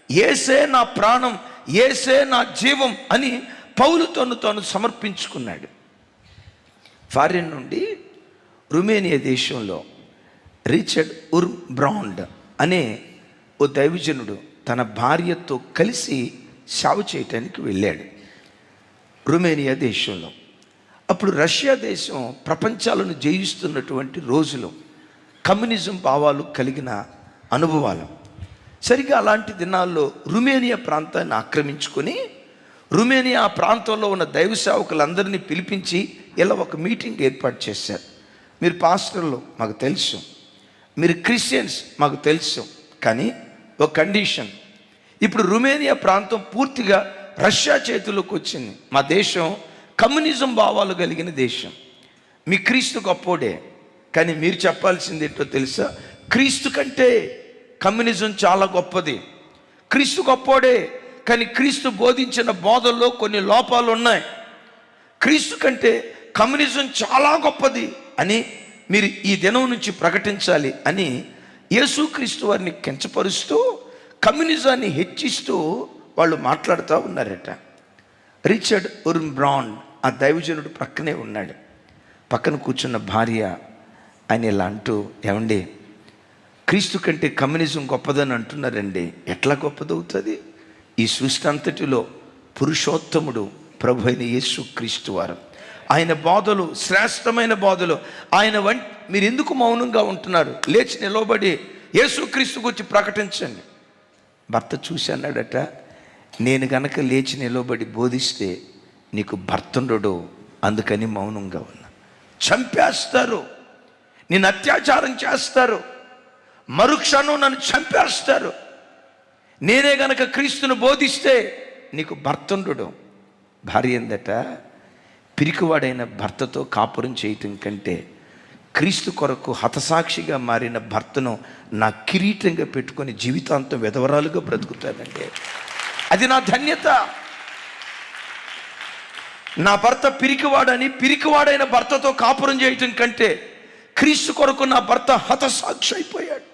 యేసే నా ప్రాణం, యేసే నా జీవం అని పౌలు తాను సమర్పించుకున్నాడు. ఫారిన్ నుండి రుమేనియా దేశంలో రిచర్డ్ ఉర్బ్రాండ్ అనే ఓ దైవజనుడు తన భార్యతో కలిసి సేవ చేయటానికి వెళ్ళాడు రుమేనియా దేశంలో. అప్పుడు రష్యా దేశం ప్రపంచాలను జయిస్తున్నటువంటి రోజులు, కమ్యూనిజం భావాలు కలిగిన అనుభవాలు. సరిగా అలాంటి దినాల్లో రుమేనియా ప్రాంతాన్ని ఆక్రమించుకొని రుమేనియా ఆ ప్రాంతంలో ఉన్న దైవ సేవకులందరినీ పిలిపించి ఇలా ఒక మీటింగ్ ఏర్పాటు చేశారు. మీరు పాస్టర్లు మాకు తెలుసు, మీరు క్రిస్టియన్స్ మాకు తెలుసు, కానీ ఒక కండిషన్, ఇప్పుడు రుమేనియా ప్రాంతం పూర్తిగా రష్యా చేతుల్లోకి వచ్చింది. మా దేశం కమ్యూనిజం భావాలు కలిగిన దేశం. మీ క్రీస్తు గొప్పోడే, కానీ మీరు చెప్పాల్సింది ఏంటో తెలుసా? క్రీస్తు కంటే కమ్యూనిజం చాలా గొప్పది. క్రీస్తు గొప్పోడే, కానీ క్రీస్తు బోధించిన బోధల్లో కొన్ని లోపాలు ఉన్నాయి. క్రీస్తు కంటే కమ్యూనిజం చాలా గొప్పది అని మీరు ఈ దినం నుంచి ప్రకటించాలి అని యేసుక్రీస్తు వారిని కించపరుస్తూ కమ్యూనిజాన్ని హెచ్చిస్తూ వాళ్ళు మాట్లాడుతూ ఉన్నారట. రిచర్డ్ ఉర్బ్రాండ్ ఆ దైవజనుడు ప్రక్కనే ఉన్నాడు. పక్కన కూర్చున్న భార్య ఆయన ఇలా అంటూ, ఏమండి, క్రీస్తు కంటే కమ్యూనిజం గొప్పదని అంటున్నారండి, ఎట్లా గొప్పదవుతుంది? ఈ సృష్టి అంతటిలో పురుషోత్తముడు ప్రభు అయిన యేసుక్రీస్తు వారు, ఆయన బోధలు శ్రేష్టమైన బోధలు. ఆయన మీరు ఎందుకు మౌనంగా ఉంటున్నారు? లేచి నిలబడి యేసుక్రీస్తు గురించి ప్రకటించండి. భర్త చూసి అన్నాడట, నేను గనక లేచి నిలబడి బోధిస్తే నీకు భర్తుండడు, అందుకని మౌనంగా ఉన్నా. చంపేస్తారు, నేను అత్యాచారం చేస్తారు, మరుక్షణం నన్ను చంపేస్తారు. నేనే గనక క్రీస్తును బోధిస్తే నీకు భర్తుండడు. భార్య ఏందట, పిరికివాడైన భర్తతో కాపురం చేయటం కంటే క్రీస్తు కొరకు హతసాక్షిగా మారిన భర్తను నా కిరీటంగా పెట్టుకొని జీవితాంతం విధవరాలుగా బ్రతుకుతానండి, అది నా ధన్యత. నా భర్త పిరికివాడైన భర్తతో కాపురం చేయటం కంటే క్రీస్తు కొరకు నా భర్త హతసాక్షి అయిపోయాడు.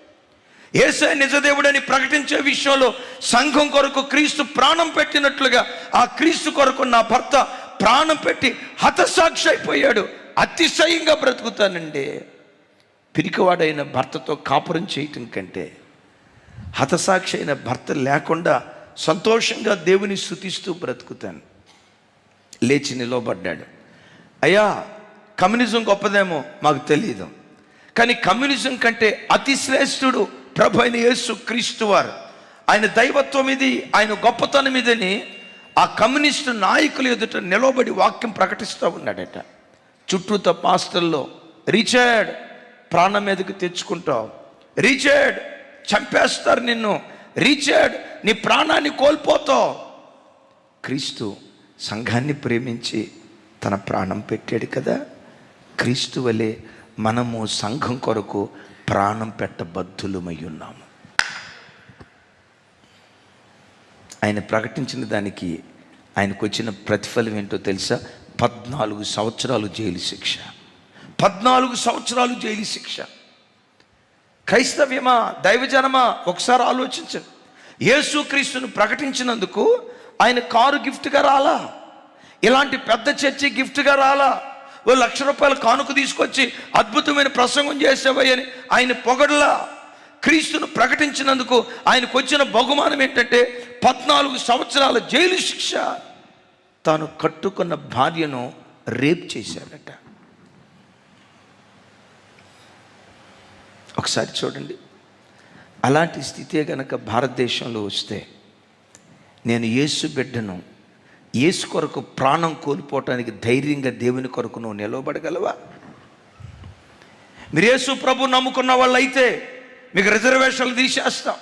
యేసయ్య నిజదేవుడని ప్రకటించే విషయంలో సంఘం కొరకు క్రీస్తు ప్రాణం పెట్టినట్లుగా ఆ క్రీస్తు కొరకు నా భర్త ప్రాణం పెట్టి హతసాక్షి అయిపోయాడు. అతిశయంగా బ్రతుకుతానండి. పిరికివాడైన భర్తతో కాపురం చేయటం కంటే హతసాక్షి అయిన భర్త లేకుండా సంతోషంగా దేవుని స్తుతిస్తూ బ్రతుకుతాను. లేచి నిలబడ్డాడు. అయ్యా, కమ్యూనిజం గొప్పదేమో మాకు తెలియదు, కానీ కమ్యూనిజం కంటే అతి శ్రేష్ఠుడు ప్రభు అయిన యేసు క్రీస్తు వారు. ఆయన దైవత్వం ఇది, ఆయన గొప్పతనం ఇదని ఆ కమ్యూనిస్టు నాయకులు ఎదుట నిలబడి వాక్యం ప్రకటిస్తూ ఉన్నాడట. చుట్టూతో పాస్టర్లో, రిచర్డ్ ప్రాణం మీదకి తెచ్చుకుంటావు, రిచర్డ్ చంపేస్తారు నిన్ను, రిచర్డ్ నీ ప్రాణాన్ని కోల్పోతావు. క్రీస్తు సంఘాన్ని ప్రేమించి తన ప్రాణం పెట్టాడు కదా. క్రీస్తు వలె మనము సంఘం కొరకు ప్రాణం పెట్టబద్ధులమై ఉన్నాము. ఆయన ప్రకటించిన దానికి ఆయనకు వచ్చిన ప్రతిఫలం ఏంటో తెలుసా? 14 సంవత్సరాలు జైలు శిక్ష. 14 సంవత్సరాలు జైలు శిక్ష. క్రైస్తవ్యమా, దైవజనమా, ఒకసారి ఆలోచించండి. యేసుక్రీస్తును ప్రకటించినందుకు ఆయన కారు గిఫ్ట్గా రాలా, ఇలాంటి పెద్ద చర్చి గిఫ్ట్గా రాలా, ఓ ₹1,00,000 కానుక తీసుకొచ్చి అద్భుతమైన ప్రసంగం చేసేవని ఆయన పొగడలా. క్రీస్తును ప్రకటించినందుకు ఆయనకు వచ్చిన బహుమానం ఏంటంటే 14 సంవత్సరాల జైలు శిక్ష. తాను కట్టుకున్న భార్యను రేప్ చేశాడట. ఒకసారి చూడండి, అలాంటి స్థితే గనక భారతదేశంలో వస్తే నేను యేసు బిడ్డను, యేసు కొరకు ప్రాణం కోల్పోవటానికి ధైర్యంగా దేవుని కొరకు నువ్వు నిలవబడగలవా? మీరు యేసు ప్రభు నమ్ముకున్న వాళ్ళైతే మీకు రిజర్వేషన్లు తీసేస్తాం.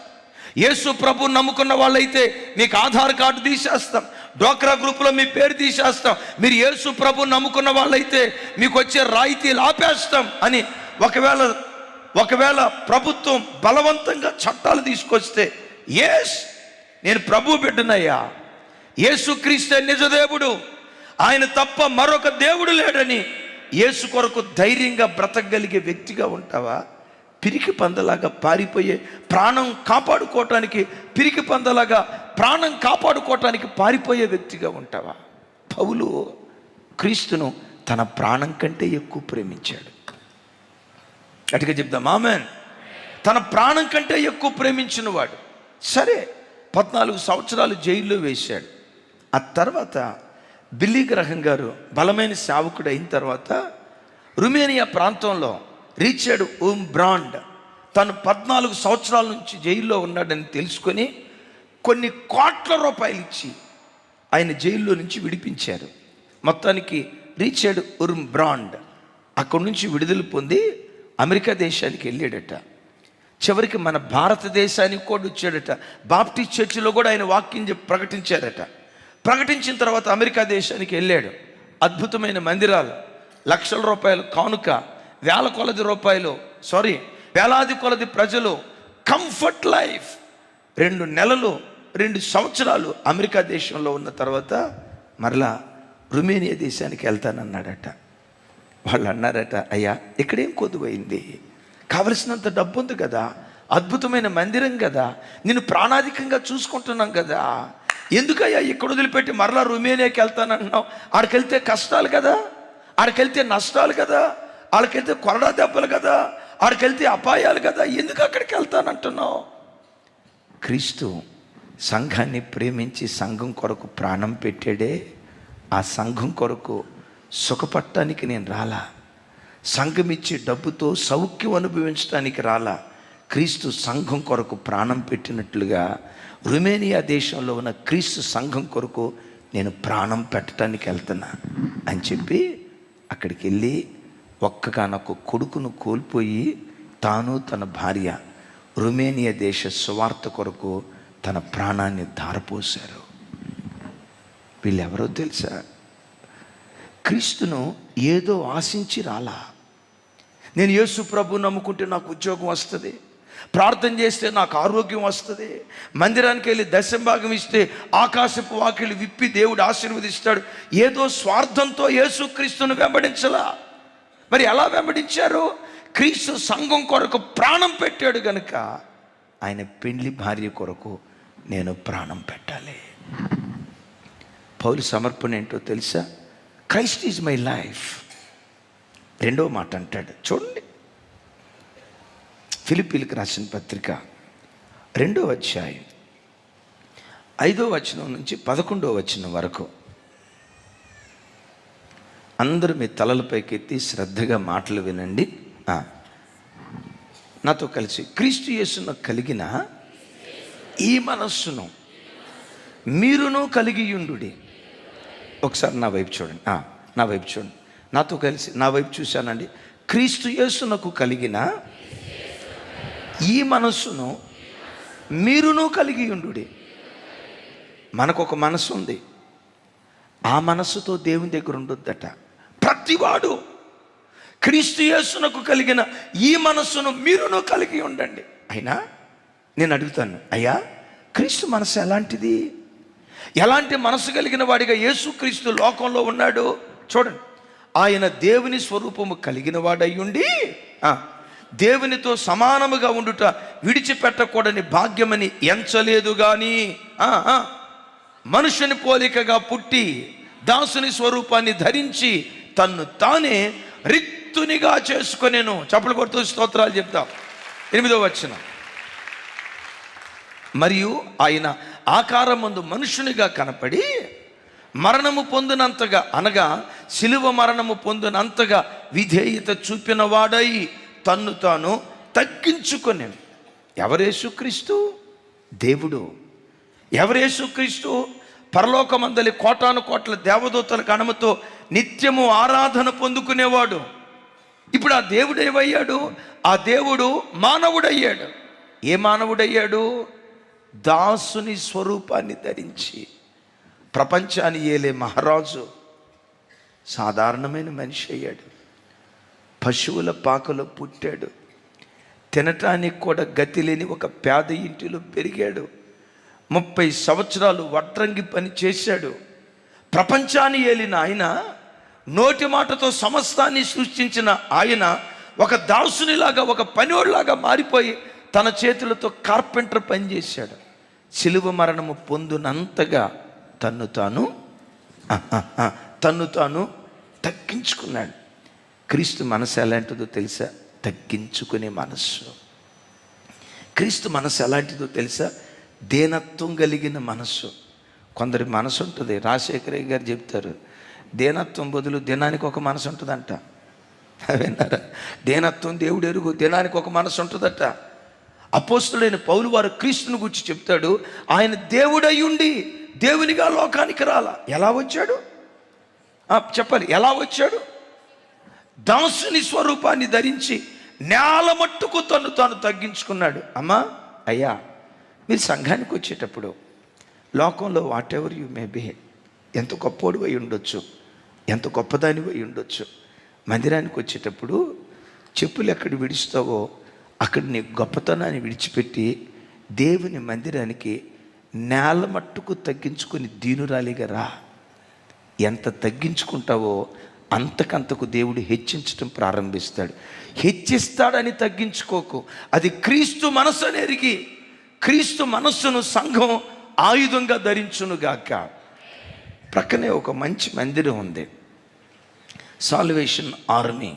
యేసు ప్రభు నమ్ముకున్న వాళ్ళైతే మీకు ఆధార్ కార్డు తీసేస్తాం, డ్వాక్రా గ్రూపులో మీ పేరు తీసేస్తాం. మీరు యేసు ప్రభు నమ్ముకున్న వాళ్ళైతే మీకు వచ్చే రాయితీలు ఆపేస్తాం అని ఒకవేళ ప్రభుత్వం బలవంతంగా చట్టాలు తీసుకొస్తే, ఎస్ నేను ప్రభు బిడ్డనయ్యా, యేసుక్రీస్తే నిజదేవుడు, ఆయన తప్ప మరొక దేవుడు లేడని యేసు కొరకు ధైర్యంగా బ్రతకగలిగే వ్యక్తిగా ఉంటావా? పిరికి పందలాగా పారిపోయే ప్రాణం కాపాడుకోవటానికి, పిరికి పందలాగా ప్రాణం కాపాడుకోవటానికి పారిపోయే వ్యక్తిగా ఉంటావా? పౌలు క్రీస్తును తన ప్రాణం కంటే ఎక్కువ ప్రేమించాడు. గట్టిగా చెప్దాం ఆమేన్. తన ప్రాణం కంటే ఎక్కువ ప్రేమించిన వాడు. సరే, 14 సంవత్సరాలు జైల్లో వేశాడు. ఆ తర్వాత బిల్లీ గ్రహం గారు బలమైన సేవకుడు అయిన తర్వాత రుమేనియా ప్రాంతంలో రిచర్డ్ ఉర్బ్రాండ్ తను 14 సంవత్సరాల నుంచి జైల్లో ఉన్నాడని తెలుసుకొని కొన్ని కోట్ల రూపాయలు ఇచ్చి ఆయన జైల్లో నుంచి విడిపించారు. మొత్తానికి రీచర్డ్ ఉర్మ్ బ్రాండ్ అక్కడి నుంచి విడుదల పొంది అమెరికా దేశానికి వెళ్ళాడట. చివరికి మన భారతదేశానికి కూడా వచ్చాడట. బాప్టిస్ట్ చర్చిలో కూడా ఆయన వాక్యం ప్రకటించారట. ప్రకటించిన తర్వాత అమెరికా దేశానికి వెళ్ళాడు. అద్భుతమైన మందిరాలు, లక్షల రూపాయలు కానుక, వేలాది కొలది ప్రజలు, కంఫర్ట్ లైఫ్. 2 నెలలు 2 సంవత్సరాలు అమెరికా దేశంలో ఉన్న తర్వాత మరలా రుమేనియా దేశానికి వెళ్తానన్నాడట. వాళ్ళు అన్నారట, అయ్యా ఇక్కడేం కొద్దువైంది, కావలసినంత డబ్బు ఉంది కదా, అద్భుతమైన మందిరం కదా, నిన్ను ప్రాణాధికంగా చూసుకుంటున్నాం కదా, ఎందుకయ్యా ఇక్కడ వదిలిపెట్టి మరలా రుమేనియాకి వెళ్తానన్నావు? ఆడికెళ్తే కష్టాలు కదా, ఆడికెళ్తే నష్టాలు కదా, ఆడికెళ్తే కొరడా దెబ్బలు కదా, ఆడికెళ్తే అపాయాలు కదా, ఎందుకు అక్కడికి వెళ్తానంటున్నావు? క్రీస్తు సంఘాన్ని ప్రేమించి సంఘం కొరకు ప్రాణం పెట్టాడే, ఆ సంఘం కొరకు సుఖపడటానికి నేను రాలా, సంఘం ఇచ్చే డబ్బుతో సౌఖ్యం అనుభవించడానికి రాలా. క్రీస్తు సంఘం కొరకు ప్రాణం పెట్టినట్లుగా రుమేనియా దేశంలో ఉన్న క్రీస్తు సంఘం కొరకు నేను ప్రాణం పెట్టడానికి వెళ్తున్నా అని చెప్పి అక్కడికి వెళ్ళి ఒక్కగానొక్క కొడుకును కోల్పోయి తాను తన భార్య రుమేనియా దేశ సువార్త కొరకు తన ప్రాణాన్ని ధారపోశారు. వీళ్ళెవరో తెలుసా? క్రీస్తును ఏదో ఆశించి రాలా. నేను యేసు ప్రభు నమ్ముకుంటే నాకు ఉద్యోగం వస్తుంది, ప్రార్థన చేస్తే నాకు ఆరోగ్యం వస్తుంది, మందిరానికి వెళ్ళి దశంభాగం ఇస్తే ఆకాశపు వాకిలు విప్పి దేవుడు ఆశీర్వదిస్తాడు, ఏదో స్వార్థంతో యేసు క్రీస్తును వెంబడించలా. మరి ఎలా వెంబడించారు? క్రీస్తు సంఘం కొరకు ప్రాణం పెట్టాడు గనుక ఆయన పెండ్లి భార్య కొరకు నేను ప్రాణం పెట్టాలి. పౌలు సమర్పణ ఏంటో తెలుసా? Christ is my life. 2వ మాట అంటాడు చూడండి, ఫిలిప్పీలకు రాసిన పత్రిక 2వ అధ్యాయం 5వ వచనం నుంచి 11వ వచనం వరకు. అందరూ మీ తలలపైకి ఎత్తి శ్రద్ధగా మాటలు వినండి. నాతో కలిసి, క్రీస్తు యేసును కలిగిన ఈ మనస్సును మీరును కలిగి ఉండుడి. ఒకసారి నా వైపు చూడండి, నా వైపు చూడండి, నాతో కలిసి నా వైపు చూశానండి. క్రీస్తు యేసునకు కలిగిన ఈ మనస్సును మీరును కలిగి ఉండుడి. మనకొక మనసు ఉంది, ఆ మనస్సుతో దేవుని దగ్గర ఉండొద్దట. ప్రతివాడు క్రీస్తు యేసునకు కలిగిన ఈ మనస్సును మీరును కలిగి ఉండండి. అయినా నేను అడుగుతాను, అయ్యా క్రీస్తు మనసు ఎలాంటిది? ఎలాంటి మనసు కలిగిన వాడిగా యేసుక్రీస్తు లోకంలో ఉన్నాడు? చూడండి, ఆయన దేవుని స్వరూపము కలిగిన వాడయ్యుండి దేవునితో సమానముగా ఉండుట విడిచిపెట్టకూడని భాగ్యమని ఎంచలేదు కానీ మనుషుని పోలికగా పుట్టి దాసుని స్వరూపాన్ని ధరించి తన్ను తానే రిక్తునిగా చేసుకొనెను. చప్పలు కొడుతూ స్తోత్రాలు చెప్తాం. 8వ వచనం, మరియు ఆయన ఆకారమందు మనుషునిగా కనపడి మరణము పొందినంతగా, అనగా శిలువ మరణము పొందినంతగా విధేయత చూపిన వాడై తన్ను తాను తగ్గించుకొనెను. ఎవరేసుక్రీస్తు? దేవుడు. ఎవరేసుక్రీస్తు? పరలోకమందలి కోటాను కోట్ల దేవదూతల గణముతో నిత్యము ఆరాధన పొందుకునేవాడు. ఇప్పుడు ఆ దేవుడు ఏమయ్యాడు? ఆ దేవుడు మానవుడయ్యాడు. ఏ మానవుడయ్యాడు? దాసుని స్వరూపాన్ని ధరించి ప్రపంచాన్ని ఏలే మహారాజు సాధారణమైన మనిషి అయ్యాడు. పశువుల పాకలో పుట్టాడు. తినటానికి కూడా గతి లేని ఒక పేద ఇంటిలో పెరిగాడు. 30 సంవత్సరాలు వడ్రంగి పని చేశాడు. ప్రపంచాన్ని ఏలిన ఆయన, నోటి మాటతో సమస్తాన్ని సృష్టించిన ఆయన ఒక దాసునిలాగా, ఒక పనివాడిలాగా మారిపోయి తన చేతులతో కార్పెంటర్ పని చేశాడు. శిలువ మరణము పొందునంతగా తన్ను తాను తగ్గించుకున్నాడు. క్రీస్తు మనసు ఎలాంటిదో తెలుసా? తగ్గించుకునే మనస్సు. క్రీస్తు మనసు ఎలాంటిదో తెలుసా? దీనత్వం కలిగిన మనస్సు. కొందరి మనసు ఉంటుంది, రాజశేఖరయ్య గారు చెప్తారు, దీనత్వం బదులు దినానికి ఒక మనసు ఉంటుందంట. విన్నారా? దీనత్వం దేవుడు ఎరుగు, దినానికి ఒక మనసు ఉంటుందట. అపోస్తులైన పౌలు వారు క్రీస్తుని గురించి చెప్తాడు, ఆయన దేవుడై ఉండి దేవునిగా లోకానికి రాలా. ఎలా వచ్చాడు చెప్పాలి? ఎలా వచ్చాడు? దాసుని స్వరూపాన్ని ధరించి నేల మట్టుకు తాను తగ్గించుకున్నాడు. అమ్మా, అయ్యా, మీరు సంఘానికి వచ్చేటప్పుడు లోకంలో what ever you may be, ఎంత గొప్పోడు అయి ఉండొచ్చు, ఎంత గొప్పదాని అయి ఉండొచ్చు, మందిరానికి వచ్చేటప్పుడు చెప్పులు ఎక్కడ విడుస్తావో అక్కడ నీ గొప్పతనాన్ని విడిచిపెట్టి దేవుని మందిరానికి నేల మట్టుకు తగ్గించుకొని దీనురాలిగా రా. ఎంత తగ్గించుకుంటావో అంతకంతకు దేవుడు హెచ్చించడం ప్రారంభిస్తాడు. హెచ్చిస్తాడని తగ్గించుకోకు. అది క్రీస్తు మనస్సు అని ఎరిగి క్రీస్తు మనస్సును సంఘం ఆయుధంగా ధరించునుగాక. ప్రక్కనే ఒక మంచి మందిరం ఉంది, సాల్వేషన్ ఆర్మీ.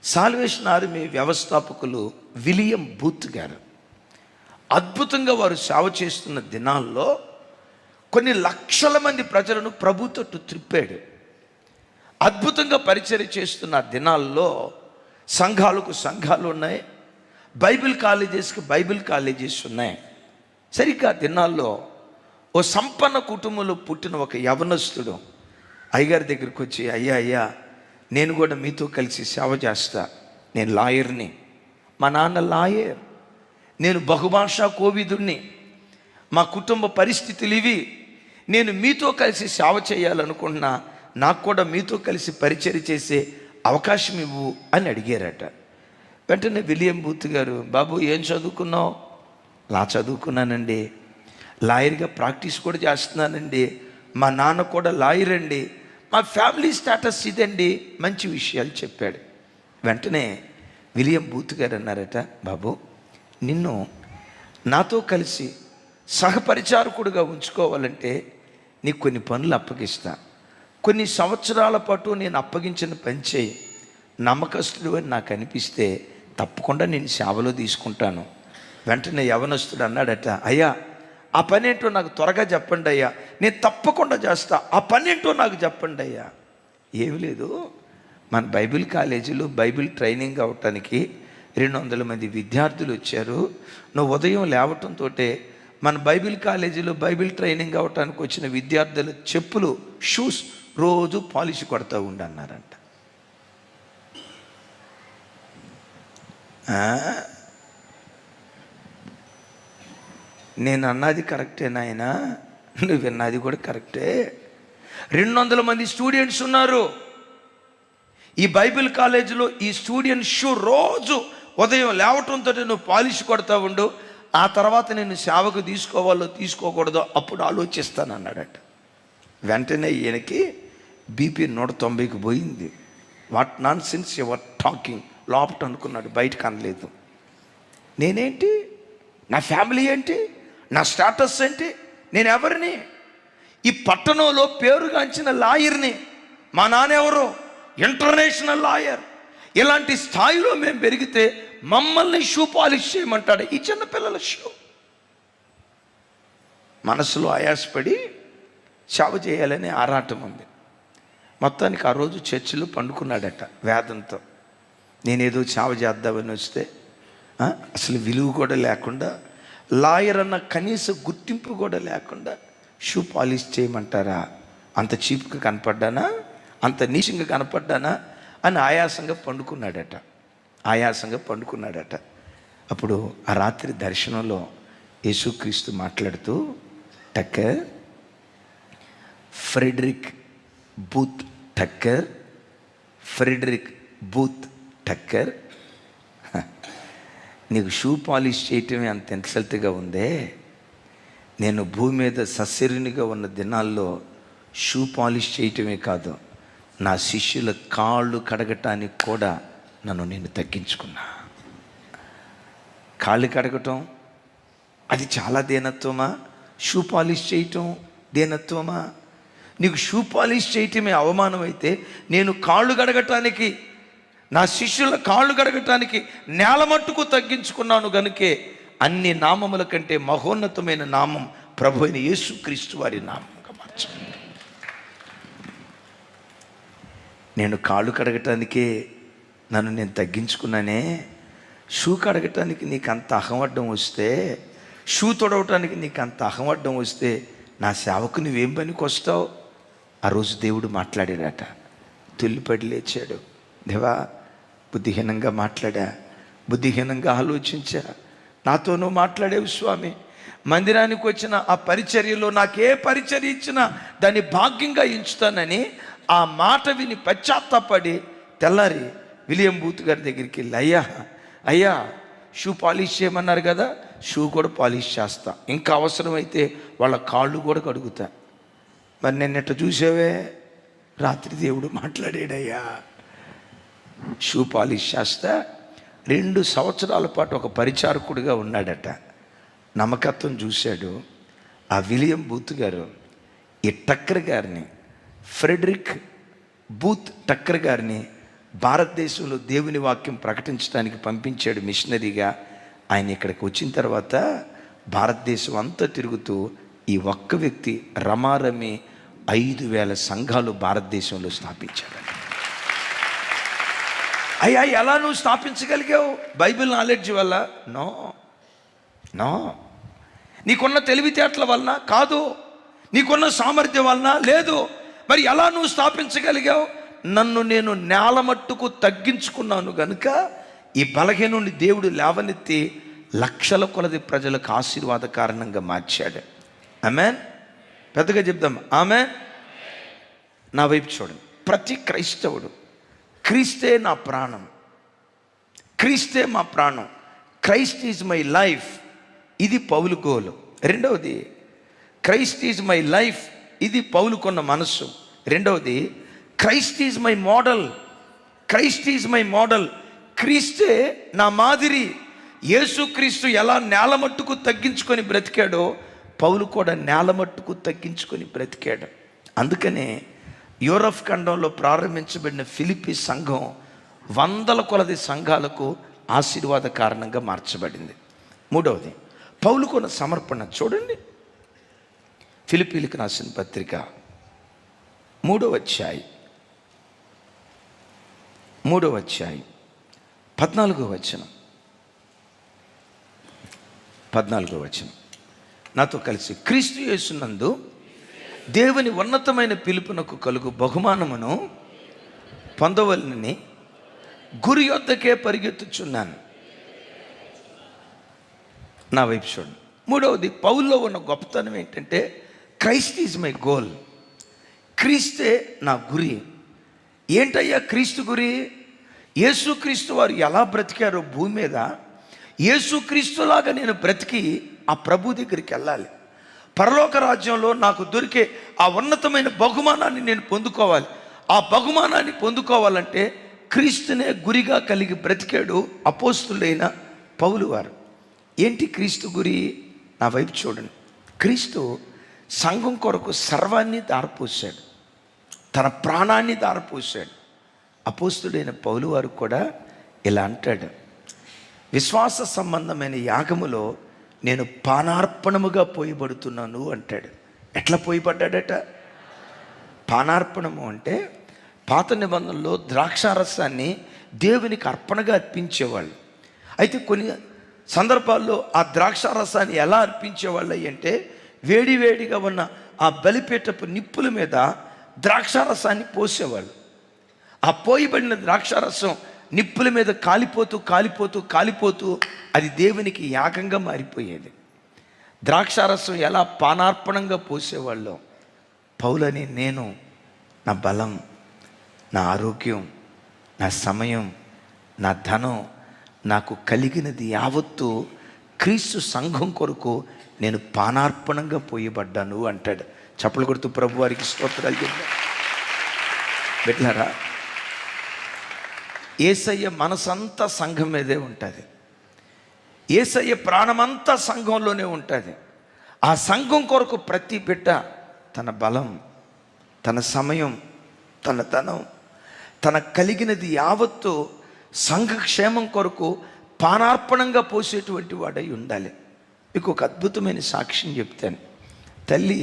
సాల్వేషన్ ఆర్మీ వ్యవస్థాపకులు విలియం బూత్ గారు. అద్భుతంగా వారు సేవ చేస్తున్న దినాల్లో కొన్ని లక్షల మంది ప్రజలను ప్రభు తట్టు త్రిప్పాడు. అద్భుతంగా పరిచర్య చేస్తున్న దినాల్లో సంఘాలు ఉన్నాయి, బైబిల్ కాలేజెస్ ఉన్నాయి. సరిగ్గా దినాల్లో ఓ సంపన్న కుటుంబంలో పుట్టిన ఒక యవనస్తుడు అయ్యగారి దగ్గరికి వచ్చి, అయ్యా, నేను కూడా మీతో కలిసి సేవ చేస్తా, నేను లాయర్ని, మా నాన్న లాయర్, నేను బహుభాషా కోవిదుణ్ణి, మా కుటుంబ పరిస్థితులు ఇవి, నేను మీతో కలిసి సేవ చేయాలనుకుంటున్నా, నాకు కూడా మీతో కలిసి పరిచర్య చేసే అవకాశం ఇవ్వు అని అడిగారట. వెంటనే విలియం బూత్ గారు, బాబు ఏం చదువుకున్నావు? చదువుకున్నానండి, లాయర్గా ప్రాక్టీస్ కూడా చేస్తున్నానండి, మా నాన్న కూడా లాయర్ అండి, మా ఫ్యామిలీ స్టేటస్ ఇదండి, మంచి విషయాలు చెప్పాడు. వెంటనే విలియం బూత్ గారు అన్నారట, బాబు నిన్ను నాతో కలిసి సహపరిచారకుడుగా ఉంచుకోవాలంటే నీకు కొన్ని పనులు అప్పగిస్తా, కొన్ని సంవత్సరాల పాటు నేను అప్పగించిన పని చేయి, నమ్మకస్తుడు అని నాకు అనిపిస్తే తప్పకుండా నేను సేవలో తీసుకుంటాను. వెంటనే యవనస్తుడు అన్నాడట, అయ్యా ఆ పని ఏంటో నాకు త్వరగా చెప్పండి అయ్యా, నేను తప్పకుండా చేస్తా, ఆ పని ఏంటో నాకు చెప్పండి అయ్యా. ఏమి లేదు, మన బైబిల్ కాలేజీలో బైబిల్ ట్రైనింగ్ అవటానికి 200 మంది విద్యార్థులు వచ్చారు. నువ్వు ఉదయం లేవటంతో మన బైబిల్ కాలేజీలో బైబిల్ ట్రైనింగ్ అవటానికి వచ్చిన విద్యార్థుల చెప్పులు, షూస్ రోజు పాలిష్ కొడతా ఉండన్నారంట. నేను అన్నది కరెక్టే నాయనా, నువ్వు విన్నది కూడా కరెక్టే. 200 మంది స్టూడెంట్స్ ఉన్నారు ఈ బైబిల్ కాలేజీలో. ఈ స్టూడెంట్ షూ రోజు ఉదయం లేవటంతో నువ్వు పాలిష్ కొడతా ఉండు, ఆ తర్వాత నేను సేవకు తీసుకోవాలో తీసుకోకూడదో అప్పుడు ఆలోచిస్తానన్నాడట. వెంటనే ఈయనకి బీపీ 190కి పోయింది. What non sense your talking, లోపట అనుకున్నాడు, బయటకు అనలేదు. నేనేంటి, నా ఫ్యామిలీ ఏంటి, నా స్టేటస్ ఏంటి, నేను ఎవరిని, ఈ పట్టణంలో పేరుగాంచిన లాయర్ని, మా నాన్న ఎవరు, ఇంటర్నేషనల్ లాయర్. ఇలాంటి స్థాయిలో మేము పెరిగితే మమ్మల్ని షూ పాలిష్ చేయమంటాడు ఈ చిన్నపిల్లల షూ. మనసులో ఆయాసపడి సేవ చేయాలని ఆరాటం ఉంది. మొత్తానికి ఆ రోజు చర్చిలో పండుకున్నాడట వేదంతో. నేనేదో సేవ చేద్దామని వస్తే అసలు విలువ కూడా లేకుండా, లాయర్ అన్న కనీస గుర్తింపు కూడా లేకుండా షూ పాలిష్ చేయమంటారా, అంత చీప్గా కనపడ్డానా, అంత నీచంగా కనపడ్డానా అని ఆయాసంగా పండుకున్నాడట. అప్పుడు ఆ రాత్రి దర్శనంలో యేసుక్రీస్తు మాట్లాడుతూ, టక్కర్, ఫ్రెడరిక్ బూత్ టక్కర్, నీకు షూ పాలిష్ చేయటమే అంత ఇన్సల్ట్గా ఉందే, నేను భూమి మీద సశరీరునిగా ఉన్న దినాల్లో షూ పాలిష్ చేయటమే కాదు, నా శిష్యుల కాళ్ళు కడగటానికి కూడా నేను తగ్గించుకున్నా. కాళ్ళు కడగటం అది చాలా దీనత్వమా? షూ పాలిష్ చేయటం దీనత్వమా? నీకు షూ పాలిష్ చేయటమే అవమానం అయితే, నేను కాళ్ళు కడగటానికి, నా శిష్యుల కాళ్ళు కడగటానికి నేల మట్టుకు తగ్గించుకున్నాను గనుకే అన్ని నామముల కంటే మహోన్నతమైన నామం ప్రభు అయిన యేసుక్రీస్తు వారి నామంగా మార్చండి. నేను కాళ్ళు కడగటానికే నేను తగ్గించుకున్నానే, షూ కడగటానికి నీకు అంత అహమడ్డం వస్తే, షూ తొడవటానికి నీకు అంత అహమడ్డం వస్తే నా సేవకు నువ్వేం పనికి వస్తావు? ఆ రోజు దేవుడు మాట్లాడాడట. తుల్లిపడి లేచాడు. దేవా, బుద్ధిహీనంగా మాట్లాడా, బుద్ధిహీనంగా ఆలోచించా, నాతోనూ మాట్లాడేవు స్వామి. మందిరానికి వచ్చిన ఆ పరిచర్యలో నాకే పరిచర్య ఇచ్చినా దాన్ని భాగ్యంగా ఎంచుతానని ఆ మాట విని పశ్చాత్తాపడి తెల్లారి విలియం బూత్ గారి దగ్గరికి వెళ్ళి, అయ్యా షూ పాలిష్ చేయమన్నారు కదా, షూ కూడా పాలిష్ చేస్తా, ఇంకా అవసరమైతే వాళ్ళ కాళ్ళు కూడా కడుగుతా. మరి నేను ఎట్లా చూసావే, రాత్రి దేవుడు మాట్లాడాడయ్యా. షూ పాలిష్ చేస్తా. 2 సంవత్సరాల పాటు ఒక పరిచారకుడిగా ఉన్నాడట. నమ్మకత్వం చూశాడు. ఆ విలియం బూత్ గారు ఈ టక్కర్ గారిని, ఫ్రెడరిక్ బూత్ టక్కర్ గారిని భారతదేశంలో దేవుని వాక్యం ప్రకటించడానికి పంపించాడు మిషనరీగా. ఆయన ఇక్కడికి వచ్చిన తర్వాత భారతదేశం అంతా తిరుగుతూ ఈ ఒక్క వ్యక్తి రమారమి 5,000 సంఘాలు భారతదేశంలో స్థాపించాడు. అయ్యా, ఎలా నువ్వు స్థాపించగలిగావు? బైబిల్ నాలెడ్జ్ వల్ల? నో. నీకున్న తెలివితేటల వలన కాదు, నీకున్న సామర్థ్యం వలన లేదు. మరి ఎలా నువ్వు స్థాపించగలిగావు? నన్ను నేను నేల మట్టుకు తగ్గించుకున్నాను గనుక ఈ బలహీనుని దేవుడు లేవనెత్తి లక్షల కొలది ప్రజలకు ఆశీర్వాద కారణంగా మార్చాడు. ఆమేన్. పెద్దగా చెప్దాం ఆమేన్. నా వైపు చూడండి. ప్రతి క్రైస్తవుడు క్రీస్తే నా ప్రాణం, క్రీస్తే మా ప్రాణం, క్రైస్ట్ ఈజ్ మై లైఫ్, ఇది పౌలు గోలు. రెండవది, క్రైస్ట్ ఈజ్ మై లైఫ్, ఇది పౌలుకున్న మనస్సు. రెండవది, Christ is my model, Christ is my model, క్రీస్తే నా మాదిరి. యేసుక్రీస్తు ఎలా నేల మట్టుకు తగ్గించుకొని బ్రతికాడో పౌలు కూడా నేల మట్టుకు తగ్గించుకొని బ్రతికాడు. అందుకనే యూరప్ ఖండంలో ప్రారంభించబడిన ఫిలిప్పీ సంఘం 100 కొలది సంఘాలకు ఆశీర్వాద కారణంగా మార్చబడింది. మూడవది, పౌలుకున్న సమర్పణ చూడండి. ఫిలిప్పీలకు రాసిన పత్రిక 3వ అధ్యాయం 14వ వచనం. నాతో కలిసి, క్రీస్తు యేసునందు దేవుని ఉన్నతమైన పిలుపునకు కలుగు బహుమానమును పొందవలనని గురి యొద్దకే పరిగెత్తుచున్నాను. నా వైపు చూడండి. మూడవది, పౌల్లో ఉన్న గొప్పతనం ఏంటంటే క్రైస్ట్ ఈజ్ మై గోల్, క్రీస్తే నా గురి. ఏంటయ్యా క్రీస్తు గురి? యేసుక్రీస్తు వారు ఎలా బ్రతికారో భూమి మీద, యేసుక్రీస్తులాగా నేను బ్రతికి ఆ ప్రభు దగ్గరికి వెళ్ళాలి. పరలోక రాజ్యంలో నాకు దొరికే ఆ ఉన్నతమైన బహుమానాన్ని నేను పొందుకోవాలి. ఆ బహుమానాన్ని పొందుకోవాలంటే క్రీస్తునే గురిగా కలిగి బ్రతికాడు అపోస్తులైన పౌలు వారు. ఏంటి క్రీస్తు గురి? నా వైపు చూడండి. క్రీస్తు సంఘం కొరకు సర్వాన్ని దారపోసాడు, తన ప్రాణాన్ని దారపోసాడు. అపోస్తుడైన పౌలు వారు కూడా ఇలా అంటాడు, విశ్వాస సంబంధమైన యాగములో నేను పానార్పణముగా పోయబడుతున్నాను అంటాడు. ఎట్లా పోయబడ్డాడట? పానార్పణము అంటే పాత నిబంధనలో ద్రాక్షారసాన్ని దేవునికి అర్పణగా అర్పించేవాళ్ళు. అయితే కొన్ని సందర్భాల్లో ఆ ద్రాక్షారసాన్ని ఎలా అర్పించేవాళ్ళు అంటే, వేడివేడిగా ఉన్న ఆ బలిపీఠపు నిప్పుల మీద ద్రాక్షారసాన్ని పోసేవాళ్ళు. ఆ పోయబడిన ద్రాక్షారసం నిప్పుల మీద కాలిపోతూ అది దేవునికి యాగంగా మారిపోయేది. ద్రాక్షారసం ఎలా పానార్పణంగా పోసేవాళ్ళో, పౌలని నేను నా బలం, నా ఆరోగ్యం, నా సమయం, నా ధనం, నాకు కలిగినది యావత్తు క్రీస్తు సంఘం కొరకు నేను పానార్పణంగా పోయబడ్డాను అంటాడు. చప్పలు కొడుతూ ప్రభు వారికి స్తోత్రాలు చెప్తాను. పెట్టారా? యేసయ్య మనసంతా సంఘం మీదే ఉంటుంది. యేసయ్య ప్రాణమంతా సంఘంలోనే ఉంటుంది. ఆ సంఘం కొరకు ప్రతి బిడ్డ తన బలం, తన సమయం, తన ధనం, తన కలిగినది యావత్తు సంఘక్షేమం కొరకు పానార్పణంగా పోసేటువంటి వాడై ఉండాలి. మీకు ఒక అద్భుతమైన సాక్ష్యం చెప్తాను. తల్లి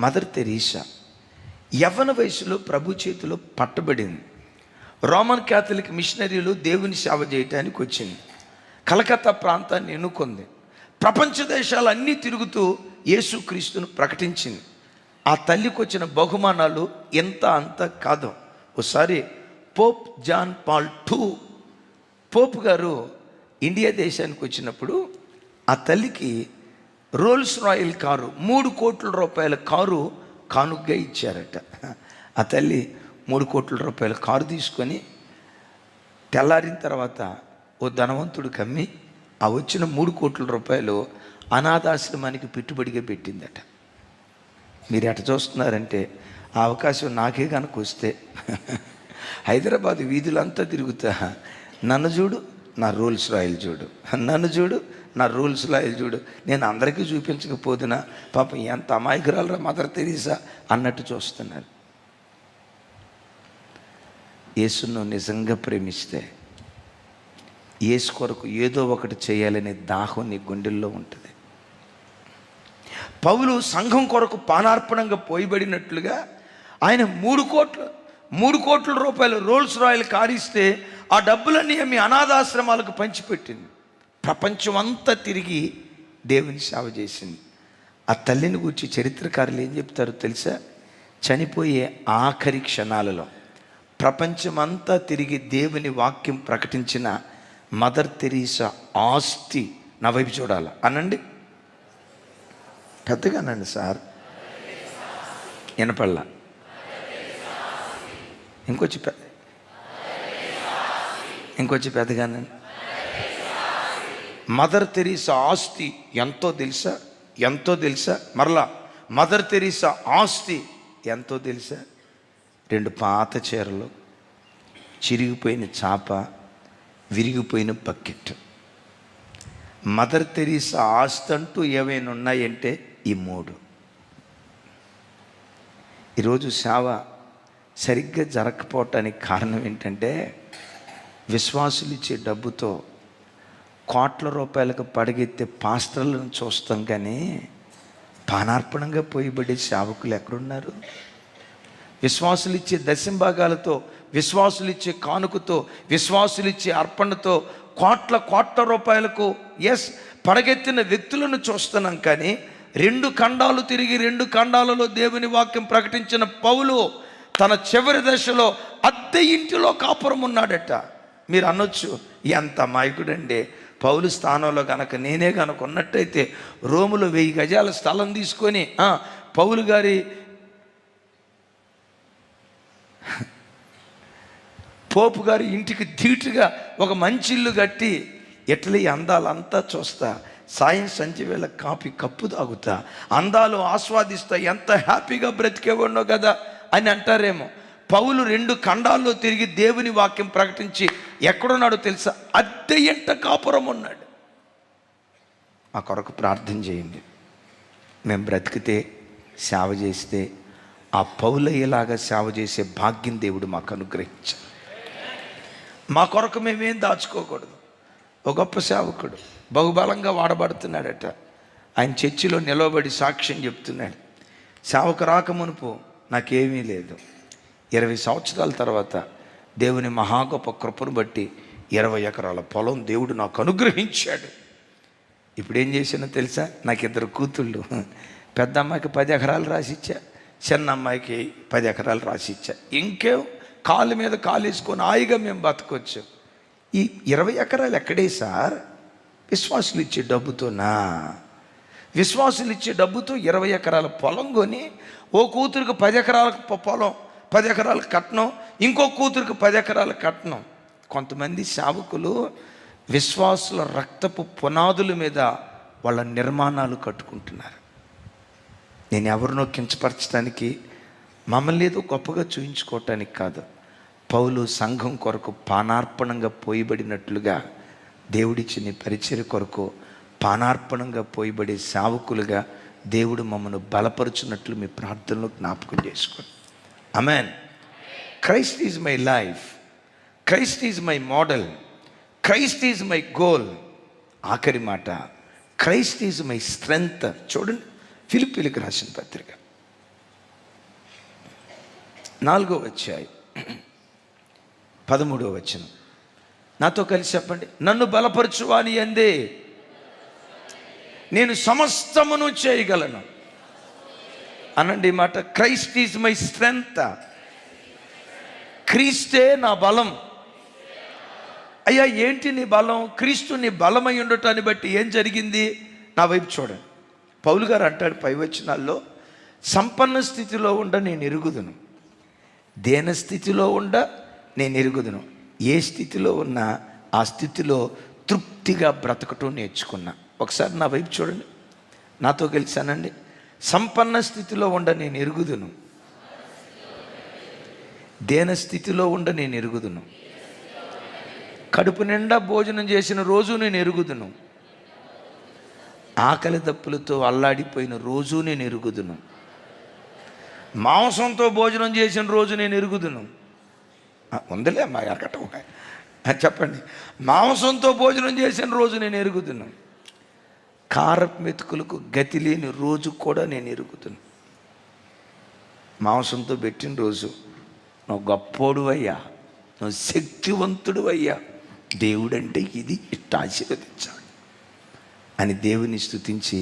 మదర్ తెరీసా యవ్వన వయసులో ప్రభు చేతిలో పట్టబడింది. రోమన్ క్యాథలిక్ మిషనరీలు దేవుని సేవ చేయటానికి వచ్చింది. కలకత్తా ప్రాంతాన్ని ఎన్నుకుంది. ప్రపంచ దేశాలన్నీ తిరుగుతూ యేసుక్రీస్తును ప్రకటించింది. ఆ తల్లికి వచ్చిన బహుమానాలు ఎంత అంత కాదు. ఒకసారి Pope John Paul II Pope గారు ఇండియా దేశానికి వచ్చినప్పుడు ఆ తల్లికి రోల్స్ రాయల్ కారు, 3 కోట్ల రూపాయల కారు కానుకగా ఇచ్చారట. ఆ తల్లి 3 కోట్ల రూపాయల కారు తీసుకొని తెల్లారిన తర్వాత ఓ ధనవంతుడికి అమ్మి ఆ వచ్చిన 3 కోట్ల రూపాయలు అనాథాశ్రమానికి పెట్టుబడిగా పెట్టిందట. మీరు ఎట చూస్తున్నారంటే ఆ అవకాశం నాకే కనుక వస్తే హైదరాబాద్ వీధులంతా తిరుగుతా, నన్ను చూడు నా రోల్స్ రాయల్ చూడు, నన్ను చూడు నా రోల్స్ రాయల్ చూడు, నేను అందరికీ చూపించకపోతున్నా పాపం ఎంత అమాయకురాలరా మదర్ తెరీసా అన్నట్టు చూస్తున్నాను. యేసును నిజంగా ప్రేమిస్తే యేసు కొరకు ఏదో ఒకటి చేయాలనే దాహం నీ గుండెల్లో ఉంటుంది. పౌలు సంఘం కొరకు పానార్పణంగా పోయబడినట్లుగా ఆయన 3 కోట్ల రూపాయలు రోల్స్ రాయల్ కారిస్తే ఆ డబ్బులన్నీ మీ అనాథాశ్రమాలకు పంచిపెట్టింది. ప్రపంచం అంతా తిరిగి దేవుని సేవ చేసింది. ఆ తల్లిని గురించి చరిత్రకారులు ఏం చెప్తారో తెలుసా? చనిపోయే ఆఖరి క్షణాలలో ప్రపంచమంతా తిరిగి దేవుని వాక్యం ప్రకటించిన మదర్ తెరీసా ఆస్తి, నా వైపు చూడాల అనండి, పెద్దగా అనండి సార్, వినపల్లా, ఇంకొచ్చి పెద్దగానండి. మదర్ తెరీసా ఆస్తి ఎంతో తెలుసా? మరలా మదర్ తెరీసా ఆస్తి ఎంతో తెలుసా? 2 పాత చీరలు, చిరిగిపోయిన చాప, విరిగిపోయిన బకెట్. మదర్ తెరీసా ఆస్తి అంటూ ఏమైనా ఉన్నాయంటే ఈ 3. ఈరోజు సేవ సరిగ్గా జరగకపోవటానికి కారణం ఏంటంటే విశ్వాసులు ఇచ్చే డబ్బుతో కోట్ల రూపాయలకు పడగెత్తే పాస్టర్లను చూస్తాం, కానీ పానార్పణంగా పోయబడే సేవకులు ఎక్కడున్నారు? విశ్వాసులు ఇచ్చే దశంభాగాలతో, విశ్వాసులు ఇచ్చే కానుకతో, విశ్వాసులు ఇచ్చే అర్పణతో కోట్ల రూపాయలకు పడగెత్తిన వ్యక్తులను చూస్తున్నాం, కానీ 2 ఖండాలు తిరిగి 2 ఖండాలలో దేవుని వాక్యం ప్రకటించిన పౌలు తన చివరి దశలో అద్దె ఇంటిలో కాపురం ఉన్నాడట. మీరు అనొచ్చు, ఎంత అమాయకుడండి, పౌలు స్థానంలో కనుక నేనే కనుక ఉన్నట్టయితే రోములో 1000 గజాల స్థలం తీసుకొని పౌలు గారి పోపు గారి ఇంటికి ధీటుగా ఒక మంచి ఇల్లు కట్టి ఎట్లా ఈ అందాలంతా చూస్తా, సాయం సంచి వేళ కాఫీ కప్పు తాగుతా, అందాలు ఆస్వాదిస్తా, ఎంత హ్యాపీగా బ్రతికేవాడినో కదా అని అంటారేమో. పౌలు 2 ఖండాల్లో తిరిగి దేవుని వాక్యం ప్రకటించి ఎక్కడున్నాడో తెలుసా? అద్దె ఇంట కాపురం ఉన్నాడు. మా కొరకు ప్రార్థన చేయండి. మేము బ్రతికితే, సేవ చేస్తే ఆ పౌలయ్యలాగా సేవ చేసే భాగ్యం దేవుడు మాకు అనుగ్రహించాలి. మా కొరకు మేమేం దాచుకోకూడదు. ఒక గొప్ప సేవకుడు బహుబలంగా వాడబడుతున్నాడట. ఆయన చర్చిలో నిలవబడి సాక్ష్యం చెప్తున్నాడు. సేవకు రాకమునుపు నాకేమీ లేదు, 20 సంవత్సరాల తర్వాత దేవుని మహాగొప్ప కృపను బట్టి 20 ఎకరాల పొలం దేవుడు నాకు అనుగ్రహించాడు. ఇప్పుడు ఏం చేసినా తెలుసా? నాకు 2 కూతుళ్ళు, పెద్ద అమ్మాయికి 10 ఎకరాలు రాసిచ్చా, చిన్న అమ్మాయికి 10 ఎకరాలు రాసిచ్చా. ఇంకేం కాలు మీద కాలు వేసుకొని హాయిగా మేము బతకొచ్చు. ఈ 20 ఎకరాలు ఎక్కడే సార్? విశ్వాసులు ఇచ్చే డబ్బుతోనా? విశ్వాసులు ఇచ్చే డబ్బుతో 20 ఎకరాల పొలం కొని ఓ కూతురికి 10 ఎకరాలకు పొలం, 10 ఎకరాలు కట్నం, ఇంకో కూతురికి 10 ఎకరాలు కట్నం. కొంతమంది సేవకులు విశ్వాసుల రక్తపు పునాదుల మీద వాళ్ళ నిర్మాణాలు కట్టుకుంటున్నారు. నేను ఎవరినో కించపరచడానికి, మమ్మల్ని ఏదో గొప్పగా చూయించుకోవటానికి కాదు. పౌలు సంఘం కొరకు పానార్పణంగా పోయబడినట్లుగా దేవుడిచ్చిన పరిచర్య కొరకు పానార్పణంగా పోయబడే సేవకులుగా దేవుడు మమ్మల్ని బలపరుచున్నట్లు మీ ప్రార్థనలో జ్ఞాపకం చేసుకోండి. Amen. Christ is my life, Christ is my model, Christ is my goal. ఆఖరి మాట, క్రైస్ట్ ఈజ్ మై స్ట్రెంగ్త్. చూడండి, ఫిలిప్పీలకు రాసిన పత్రిక 4వ అధ్యాయం 13వ వచనం. నాతో కలిసి చెప్పండి. నన్ను బలపరచువాని యందే నేను సమస్తమును చేయగలను అనండి ఈ మాట. Christ is my strength. క్రీస్తే నా బలం. అయ్యా ఏంటి నీ బలం? క్రీస్తు నీ బలమై ఉండటాన్ని బట్టి ఏం జరిగింది? నా వైపు చూడండి. పౌలు గారు అంటాడు పై వచనాల్లో, సంపన్న స్థితిలో ఉండ నేను ఎరుగుదును, దేన స్థితిలో ఉండ నేను ఎరుగుదును. ఏ స్థితిలో ఉన్నా ఆ స్థితిలో తృప్తిగా బ్రతకటం నేర్చుకున్నా. ఒకసారి నా వైపు చూడండి, నాతో కలిసానండి. సంపన్న స్థితిలో ఉండ నేను ఎరుగుదును, దేన స్థితిలో ఉండ నేను ఎరుగుదును, కడుపు నిండా భోజనం చేసిన రోజు నేను ఎరుగుదును, ఆకలి దప్పులతో అల్లాడిపోయిన రోజు నేను ఎరుగుదును, మాంసంతో భోజనం చేసిన రోజు నేను ఎరుగుదును. ఉందలే అమ్మా అక్కడ చెప్పండి. మాంసంతో భోజనం చేసిన రోజు నేను ఎరుగుదును, కారపు మెతుకులకు గతి లేని రోజు కూడా నేను ఎరుగుదును. మాంసంతో పెట్టిన రోజు నువ్వు గొప్పోడు అయ్యా, నువ్వు శక్తివంతుడు అయ్యా, దేవుడంటే ఇది ఇట్ట ఆశీర్వదించాలి అని దేవుని స్తుతించి,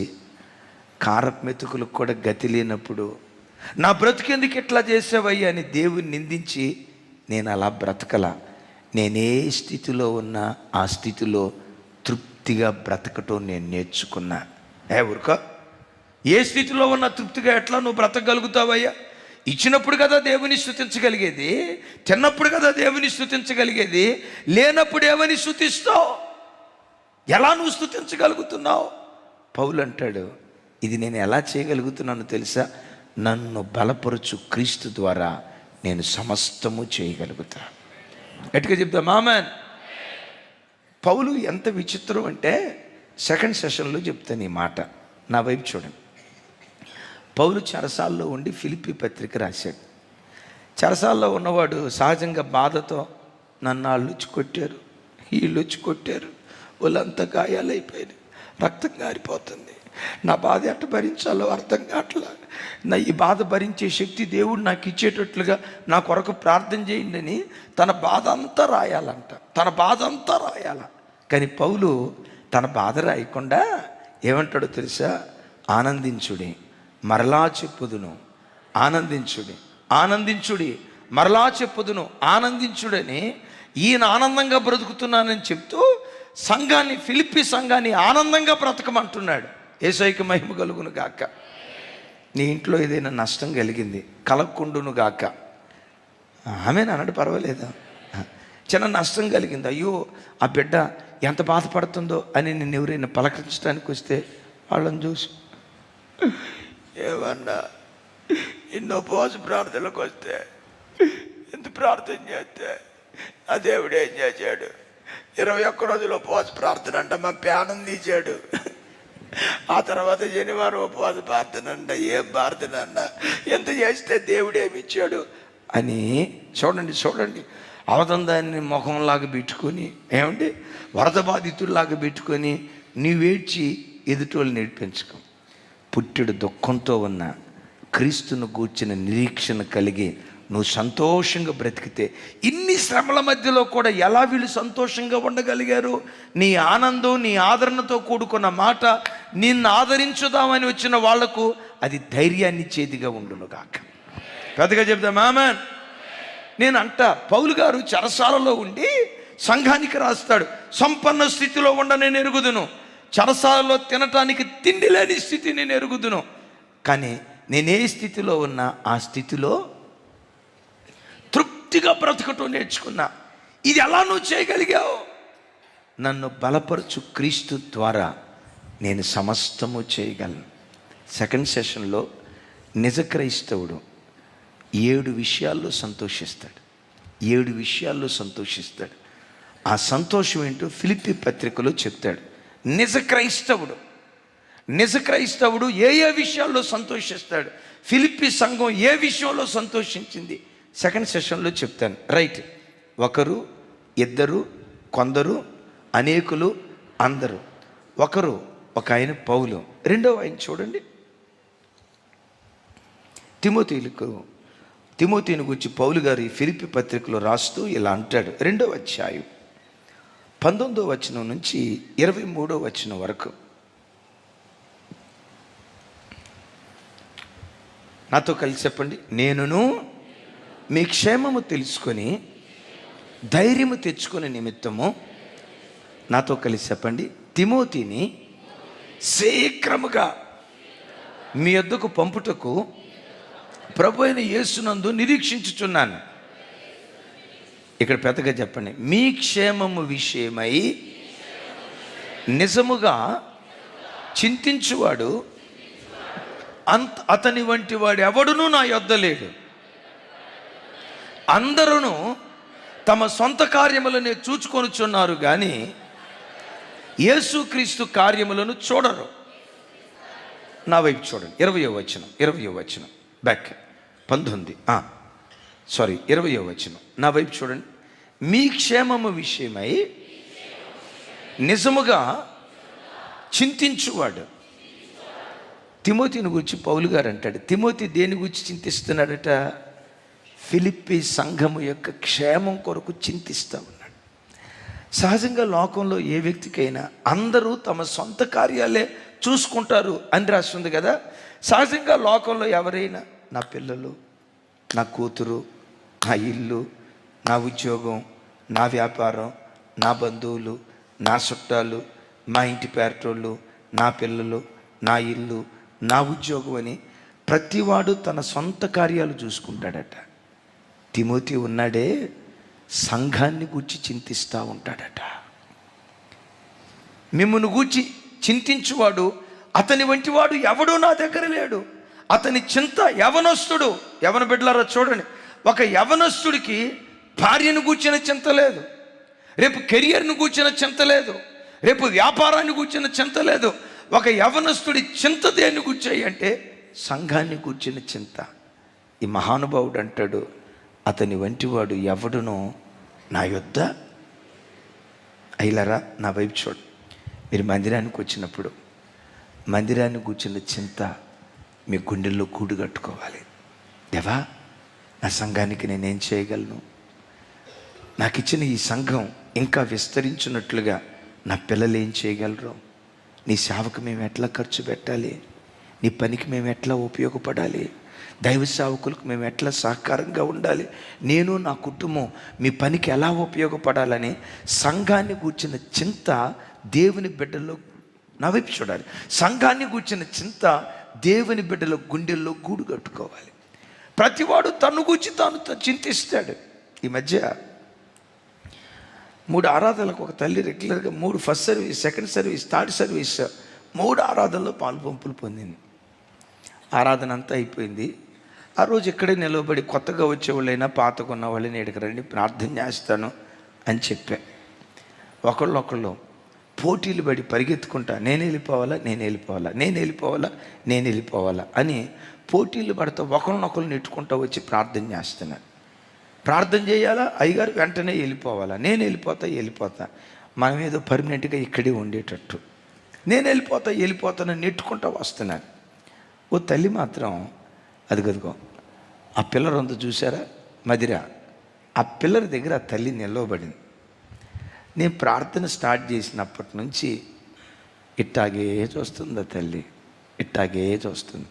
కారపు మెతుకులకు కూడా గతి లేనప్పుడు నా బ్రతికెందుకు ఇట్లా చేసావయ్యా అని దేవుని నిందించి నేను అలా బ్రతకలా. నేనే స్థితిలో ఉన్నా ఆ స్థితిలో తృప్తిగా బ్రతకటం నేను నేర్చుకున్నా. ఊరుకో, ఏ స్థితిలో ఉన్నా తృప్తిగా ఎట్లా నువ్వు బ్రతకగలుగుతావయ్యా? ఇచ్చినప్పుడు కదా దేవుని స్తుతించగలిగేది, తిన్నప్పుడు కదా దేవుని స్తుతించగలిగేది, లేనప్పుడు ఏమని స్తుతిస్తావు? ఎలా నువ్వు స్తుతించగలుగుతున్నావు? పౌలు అంటాడు, ఇది నేను ఎలా చేయగలుగుతున్నాను తెలుసా? నన్ను బలపరచు క్రీస్తు ద్వారా నేను సమస్తము చేయగలుగుతా. గట్టిగా చెప్తా ఆమేన్. పౌలు ఎంత విచిత్రం అంటే, సెకండ్ సెషన్లో చెప్తాను ఈ మాట. నా వైపు చూడండి. పౌలు చెరసాల్లో ఉండి ఫిలిప్పీ పత్రిక రాశాడు. చెరసాల్లో ఉన్నవాడు సహజంగా బాధతో, నన్ను వాళ్ళు వచ్చి కొట్టారు, వీళ్ళు వచ్చి కొట్టారు, వాళ్ళంతా గాయాలైపోయారు, రక్తం గారిపోతుంది, నా బాధ ఎట్ట భరించాలో అర్థం కావట్లా, నా ఈ బాధ భరించే శక్తి దేవుడు నాకు ఇచ్చేటట్లుగా నా కొరకు ప్రార్థన చేయండి అని తన బాధ అంతా రాయాలంట, తన బాధ అంతా రాయాల. కానీ పౌలు తన బాధ రాయకుండా ఏమంటాడో తెలుసా? ఆనందించుడి, మరలా చెప్పుదును, ఆనందించుడి, ఆనందించుడి, మరలా చెప్పుదును, ఆనందించుడని ఈయన ఆనందంగా బ్రతుకుతున్నానని చెప్తూ సంఘాన్ని, ఫిలిప్పీ సంఘాన్ని ఆనందంగా బ్రతకమంటున్నాడు. యేసయ్యకి మహిమ కలుగును గాక. నీ ఇంట్లో ఏదైనా నష్టం కలిగింది, కలగకుండును గాక. ఆమెను అన్నట్టు పర్వాలేదా? చిన్న నష్టం కలిగింది, అయ్యో ఆ బిడ్డ ఎంత బాధపడుతుందో అని నేను ఎవరైనా పలకరించడానికి వస్తే వాళ్ళని చూసి, ఏమన్నా ఎన్నో ఉపవాస ప్రార్థనలకు వస్తే, ఎంత ప్రార్థన చేస్తే ఆ దేవుడు ఏం చేశాడు? 21 రోజులు ఉపవాస ప్రార్థన అంట, మా ప్యానం తీశాడు. ఆ తర్వాత శనివారం ఉపవాస ప్రార్థన అంట, ఏం ప్రార్థన అన్న, ఎంత చేస్తే దేవుడు ఏమిచ్చాడు అని. చూడండి చూడండి, అవదందాన్ని ముఖంలాగా పెట్టుకొని, ఏమంటే వరద బాధితుల్లాగా పెట్టుకొని నీవేడ్చి ఎదుటోళ్ళు నేర్పించుకో. పుట్టెడు దుఃఖంతో ఉన్న క్రీస్తును గూర్చిన నిరీక్షణ కలిగి నువ్వు సంతోషంగా బ్రతికితే, ఇన్ని శ్రమల మధ్యలో కూడా ఎలా వీళ్ళు సంతోషంగా ఉండగలిగారు? నీ ఆనందం, నీ ఆదరణతో కూడుకున్న మాట నిన్ను ఆదరించుదామని వచ్చిన వాళ్లకు అది ధైర్యాన్ని ఇచ్చేదిగా ఉండును గాక. పెద్దగా చెప్దాం ఆమేన్. నేను అంట, పౌలు గారు చెరసాలలో ఉండి సంఘానికి రాస్తాడు, సంపన్న స్థితిలో ఉండ నేను ఎరుగుదును, చెరసాలలో తినటానికి తిండి లేని స్థితి నేను ఎరుగుదును, కానీ నేనే స్థితిలో ఉన్నా ఆ స్థితిలో తృప్తిగా బ్రతకటం నేర్చుకున్నా. ఇది ఎలా నువ్వు చేయగలిగావు? నన్ను బలపరచు క్రీస్తు ద్వారా నేను సమస్తము చేయగలను. సెకండ్ సెషన్లో నిజ క్రైస్తవుడు 7 విషయాల్లో సంతోషిస్తాడు. 7 విషయాల్లో సంతోషిస్తాడు. ఆ సంతోషం ఏంటో ఫిలిప్పీ పత్రికలో చెప్తాడు. నిజ క్రైస్తవుడు ఏ విషయాల్లో సంతోషిస్తాడు, ఫిలిప్పీ సంఘం ఏ విషయంలో సంతోషించింది, సెకండ్ సెషన్లో చెప్తాను. రైట్. 1, 2, కొందరు, అనేకులు, అందరూ. ఒక ఆయన పౌలు. రెండవ ఆయన చూడండి, తిమోతిని గురించి పౌలు గారు ఈ ఫిలిప్పీ పత్రికలో రాస్తూ ఇలా అంటాడు. 2వ అధ్యాయం 19వ వచనం నుంచి 23వ వచనం వరకు. నాతో కలిసి చెప్పండి. నేనును మీ క్షేమము తెలుసుకొని ధైర్యము తెచ్చుకునే నిమిత్తము, నాతో కలిసి చెప్పండి, తిమోతిని శీఘ్రముగా మీ యొద్దకు పంపుటకు ప్రభు అయిన యేసునందు నిరీక్షించుచున్నాను. ఇక్కడ పెద్దగా చెప్పండి. మీ క్షేమము విషయమై నిజముగా చింతించువాడు అతని వంటి వాడు ఎవడునూ నా యొద్ద లేడు. అందరూ తమ సొంత కార్యములనే చూచుకొనుచున్నారు కానీ యేసుక్రీస్తు కార్యములను చూడరు. నా వైపు చూడండి. 20వ వచనం బ్యాక్ 20వ వచనం నా వైపు చూడండి. మీ క్షేమము విషయమై నిజముగా చింతించువాడు. తిమోతిని గురించి పౌలు గారు అంటాడు. తిమోతి దేని గురించి చింతిస్తున్నాడట? ఫిలిప్పీ సంఘము యొక్క క్షేమం కొరకు చింతిస్తూ ఉన్నాడు. సహజంగా లోకంలో ఏ వ్యక్తికైనా అందరూ తమ సొంత కార్యాలే చూసుకుంటారు అని రాస్తుంది కదా. సహజంగా లోకంలో ఎవరైనా నా పిల్లలు, నా కూతురు, నా ఇల్లు, నా ఉద్యోగం, నా వ్యాపారం, నా బంధువులు, నా చుట్టాలు, మా ఇంటి పేరటోళ్ళు, నా పిల్లలు, నా ఇల్లు, నా ఉద్యోగం అని ప్రతివాడు తన సొంత కార్యాలు చూసుకుంటాడట. తిమోతి ఉన్నాడే సంఘాన్ని గూర్చి చింతిస్తూ ఉంటాడట. మిమ్మును గూర్చి చింతించువాడు అతని వంటి వాడు ఎవడూ నా దగ్గర లేడు. అతని చింత యవనస్తుడు. యవన బిడ్డలారా చూడండి, ఒక యవనస్తుడికి భార్యను గూర్చిన చింత లేదు, రేపు కెరియర్ను గూర్చిన చింత లేదు, రేపు వ్యాపారాన్ని గూర్చిన చింత లేదు. ఒక యవనస్తుడి చింత దేన్ని గూర్చాయి అంటే సంఘాన్ని గూర్చిన చింత. ఈ మహానుభావుడు అంటాడు, అతని వంటివాడు ఎవడునో నా యొద్ద. అయ్యలారా నా వైపు చూడు. మీరు మందిరానికి వచ్చినప్పుడు మందిరాన్ని కూర్చున్న చింత మీ గుండెల్లో కూడు కట్టుకోవాలి. దేవా, నా సంఘానికి నేనేం చేయగలను? నాకు ఇచ్చిన ఈ సంఘం ఇంకా విస్తరించినట్లుగా నా పిల్లలు ఏం చేయగలరు? నీ సేవకు మేము ఎట్లా ఖర్చు పెట్టాలి? నీ పనికి మేము ఎట్లా ఉపయోగపడాలి? దైవ సేవకులకు మేము ఎట్లా సహకారంగా ఉండాలి? నేను నా కుటుంబం మీ పనికి ఎలా ఉపయోగపడాలని సంఘాన్ని కూర్చున్న చింత దేవుని బిడ్డల్లో, నా వైపు చూడాలి, సంఘాన్ని కూర్చున్న చింత దేవుని బిడ్డల గుండెల్లో గూడు కట్టుకోవాలి. ప్రతివాడు తను గూర్చి తాను చింతిస్తాడు. ఈ మధ్య 3 ఆరాధనలకు ఒక తల్లి రెగ్యులర్గా 3 first service, second service, third service 3 ఆరాధనలో పాల్పంపులు పొందింది. ఆరాధన అంతా అయిపోయింది. ఆ రోజు ఇక్కడే నిలబడి కొత్తగా వచ్చేవాళ్ళైనా పాతకున్న వాళ్ళని ఇక్కడికి రండి ప్రార్థన చేస్తాను అని చెప్పా. ఒకళ్ళు పోటీలు పడి పరిగెత్తుకుంటా నేను వెళ్ళిపోవాలా అని పోటీలు పడితే ఒకరినొకరు నెట్టుకుంటా వచ్చి ప్రార్థన చేస్తున్నారు. ప్రార్థన చేయాలా, అయ్యగారు వెంటనే వెళ్ళిపోవాలా, నేను వెళ్ళిపోతా. మనం ఏదో పర్మనెంట్గా ఇక్కడే ఉండేటట్టు నేను వెళ్ళిపోతాను నెట్టుకుంటా వస్తున్నాను. ఓ తల్లి మాత్రం అదిగదిగో ఆ పిల్లర్ అంతా చూసారా, మదిరా, ఆ పిల్లర్ దగ్గర ఆ తల్లి నిలవబడింది. నేను ప్రార్థన స్టార్ట్ చేసినప్పటి నుంచి ఇట్టాగే చూస్తుంది ఆ తల్లి, ఇట్టాగే చూస్తుంది.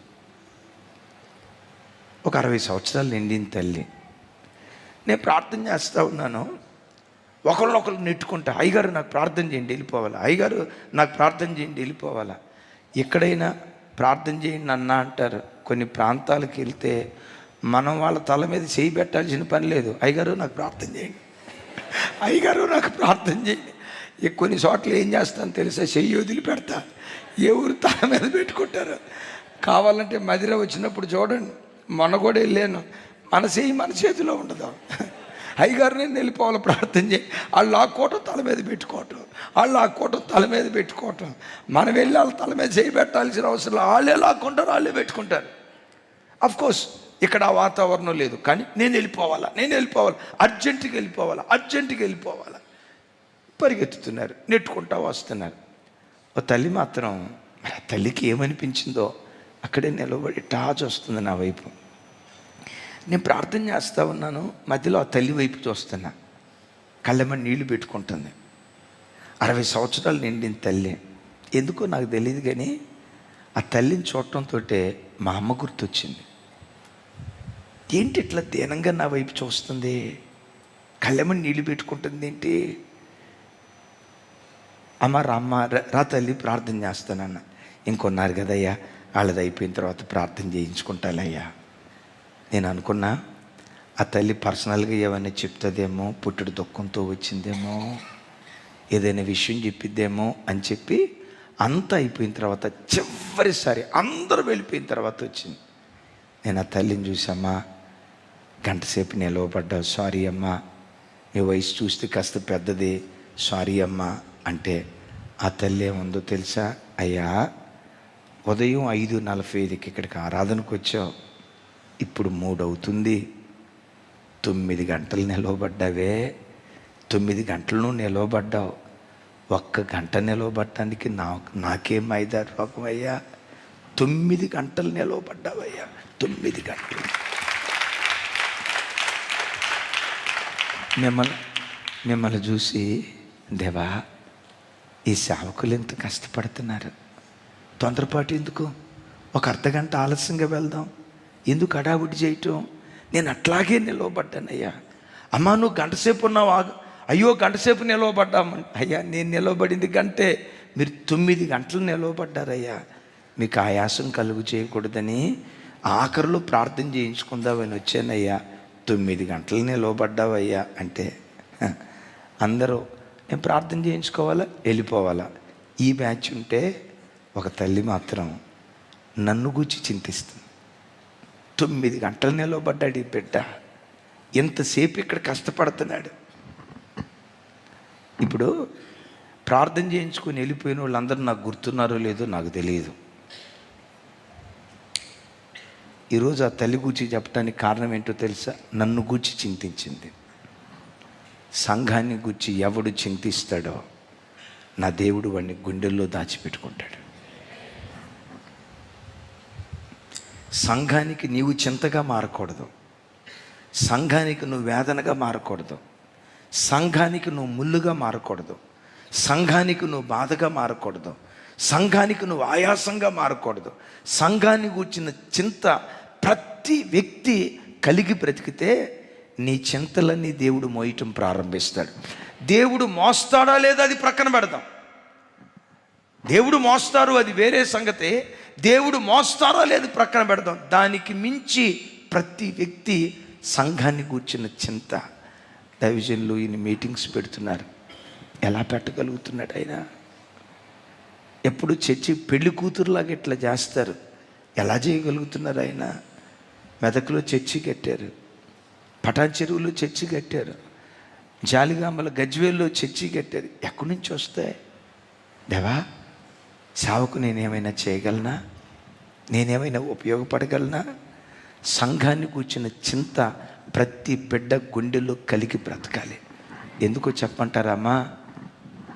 ఒక 60 సంవత్సరాలు నిండిన తల్లి. నేను ప్రార్థన చేస్తూ ఉన్నాను, ఒకరినొకరు నెట్టుకుంటా, అయ్యగారు నాకు ప్రార్థన చేయండి వెళ్ళిపోవాలా, అయ్యగారు నాకు ప్రార్థన చేయండి వెళ్ళిపోవాలా. ఎక్కడైనా ప్రార్థన చేయండి అన్న అంటారు. కొన్ని ప్రాంతాలకు వెళ్తే మనం వాళ్ళ తల మీద చేయి పెట్టాల్సిన పని లేదు, అయ్యగారు నాకు ప్రార్థన చేయండి, అయ్యగారు నాకు ప్రార్థన చేయండి. కొన్ని చోట్ల ఏం చేస్తాను తెలుసా, చెయ్యి వదిలి పెడతా, ఏ ఊరు తల మీద పెట్టుకుంటారు. కావాలంటే మదిర వచ్చినప్పుడు చూడండి, మొన్న కూడా వెళ్ళాను, మన చెయ్యి మన చేతిలో ఉండదు. అయ్యగారు నేను వెళ్ళిపోవాలి ప్రార్థన చేయి, వాళ్ళు ఆ కోటం తల మీద పెట్టుకోవటం, మనం వెళ్ళి వాళ్ళ తల మీద చేయి పెట్టాల్సిన అవసరం, వాళ్ళే లాక్కుంటారు, వాళ్ళే పెట్టుకుంటారు. అఫ్కోర్స్ ఇక్కడ ఆ వాతావరణం లేదు, కానీ నేను వెళ్ళిపోవాలా, అర్జెంటుగా వెళ్ళిపోవాలా పరిగెత్తుతున్నారు, నెట్టుకుంటా వస్తున్నారు. ఓ తల్లి మాత్రం, మరి ఆ తల్లికి ఏమనిపించిందో అక్కడే నిలబడి టాచ్ వస్తుంది నా వైపు. నేను ప్రార్థన చేస్తూ ఉన్నాను, మధ్యలో ఆ తల్లి వైపు చూస్తున్నా, కళ్ళెమ్మని నీళ్లు పెట్టుకుంటుంది. 60 సంవత్సరాలు నిండిన తల్లి. ఎందుకో నాకు తెలియదు కానీ ఆ తల్లిని చూడటంతో మా అమ్మ గుర్తొచ్చింది. ఏంటి ఇట్లా దీనంగా నా వైపు చూస్తుంది, కళ్ళెమని నీళ్ళు పెట్టుకుంటుంది ఏంటి? అమ్మ రామ్మ రా తల్లి ప్రార్థన చేస్తానన్న. ఇంకొన్నారు కదయ్యా, వాళ్ళది అయిపోయిన తర్వాత ప్రార్థన చేయించుకుంటానయ్యా. నేను అనుకున్నా ఆ తల్లి పర్సనల్గా ఏమైనా చెప్తుందేమో, పుట్టుడు దుఃఖంతో వచ్చిందేమో, ఏదైనా విషయం చెప్పిద్దేమో అని చెప్పి అంతా అయిపోయిన తర్వాత చివరిసారి అందరూ వెళ్ళిపోయిన తర్వాత వచ్చింది. నేను ఆ తల్లిని చూసమ్మా, గంటసేపు నిలవబడ్డావు, సారీ అమ్మా, నీ వయసు చూస్తే కాస్త పెద్దది, సారీ అమ్మా అంటే ఆ తల్లి ఏముందో తెలుసా? అయ్యా, ఉదయం 5:45కి ఇక్కడికి ఆరాధనకు వచ్చావు, ఇప్పుడు 3 అవుతుంది, 9 గంటలు నిలవబడ్డావే, 9 గంటలు నువ్వు నిలవబడ్డావు, 1 గంట నిలవబడటానికి నాకేం మైదా రోగం అయ్యా, 9 గంటలు నిలవబడ్డావయ్యా, 9 గంటలు. మిమ్మల్ని చూసి దేవా, ఈ సేవకులు ఎంత కష్టపడుతున్నారు, తొందరపాటు ఎందుకు, 1 అర్ధగంట ఆలస్యంగా వెళ్దాం, ఎందుకు హడావుడి చేయటం, నేను అట్లాగే నిలవబడ్డానయ్యా. అమ్మా నువ్వు గంటసేపు ఉన్నావు, అయ్యో గంటసేపు నిలవబడ్డామని. అయ్యా నేను నిలవబడింది గంటే, మీరు 9 గంటలు నిలవబడ్డారయ్యా. మీకు ఆయాసం కలుగు చేయకూడదని ఆఖరిలో ప్రార్థన చేయించుకుందామని వచ్చానయ్యా, 9 గంటలు నిలవబడ్డావయ్యా అంటే అందరూ నేను ప్రార్థన చేయించుకోవాలా, వెళ్ళిపోవాలా. ఈ బ్యాచ్ ఉంటే ఒక తల్లి మాత్రం నన్ను గూర్చి చింతిస్తుంది. 9 గంటలు నిలవబడ్డాడు ఈ బిడ్డ, ఎంతసేపు ఇక్కడ కష్టపడుతున్నాడు. ఇప్పుడు ప్రార్థన చేయించుకొని వెళ్ళిపోయిన వాళ్ళందరూ నాకు గుర్తున్నారో లేదో నాకు తెలియదు. ఈరోజు ఆ తల్లి గూర్చి చెప్పడానికి కారణం ఏంటో తెలుసా? నన్ను గూర్చి చింతించింది. సంఘాన్ని గూర్చి ఎవడు చింతిస్తాడో నా దేవుడు వాడిని గుండెల్లో దాచిపెట్టుకుంటాడు. సంఘానికి నీవు చింతగా మారకూడదు, సంఘానికి నువ్వు వేదనగా మారకూడదు, సంఘానికి నువ్వు ముళ్ళుగా మారకూడదు, సంఘానికి నువ్వు బాధగా మారకూడదు, సంఘానికి నువ్వు ఆయాసంగా మారకూడదు. సంఘాన్ని కూర్చిన చింత ప్రతి వ్యక్తి కలిగి బ్రతికితే నీ చింతలన్నీ దేవుడు మోయటం ప్రారంభిస్తాడు. దేవుడు మోస్తాడా లేదా అది ప్రక్కన పెడదాం, దేవుడు మోస్తారు అది వేరే సంగతి. దేవుడు మోస్తారా లేదు ప్రక్కన పెడదాం. దానికి మించి ప్రతి వ్యక్తి సంఘాన్ని కూర్చున్న చింత. దైవజనులు ఈయన మీటింగ్స్ పెడుతున్నారు, ఎలా పెట్టగలుగుతున్నాడు ఆయన? ఎప్పుడు చర్చి పెళ్లి కూతురులాగా ఇట్లా చేస్తారు, ఎలా చేయగలుగుతున్నారు ఆయన? మెదకులో చర్చి కట్టారు, పటాన్ చెరువులో చర్చి కట్టారు, జాలిగామల గజ్వేల్లో చర్చి కట్టారు. ఎక్కడి నుంచి వస్తాయి? దేవా, సేవకు నేనేమైనా చేయగలనా, నేనేమైనా ఉపయోగపడగలనా? సంఘాన్ని కూర్చున్న చింత ప్రతి బిడ్డ గుండెల్లో కలిగి బ్రతకాలి. ఎందుకో చెప్పంటారమ్మా?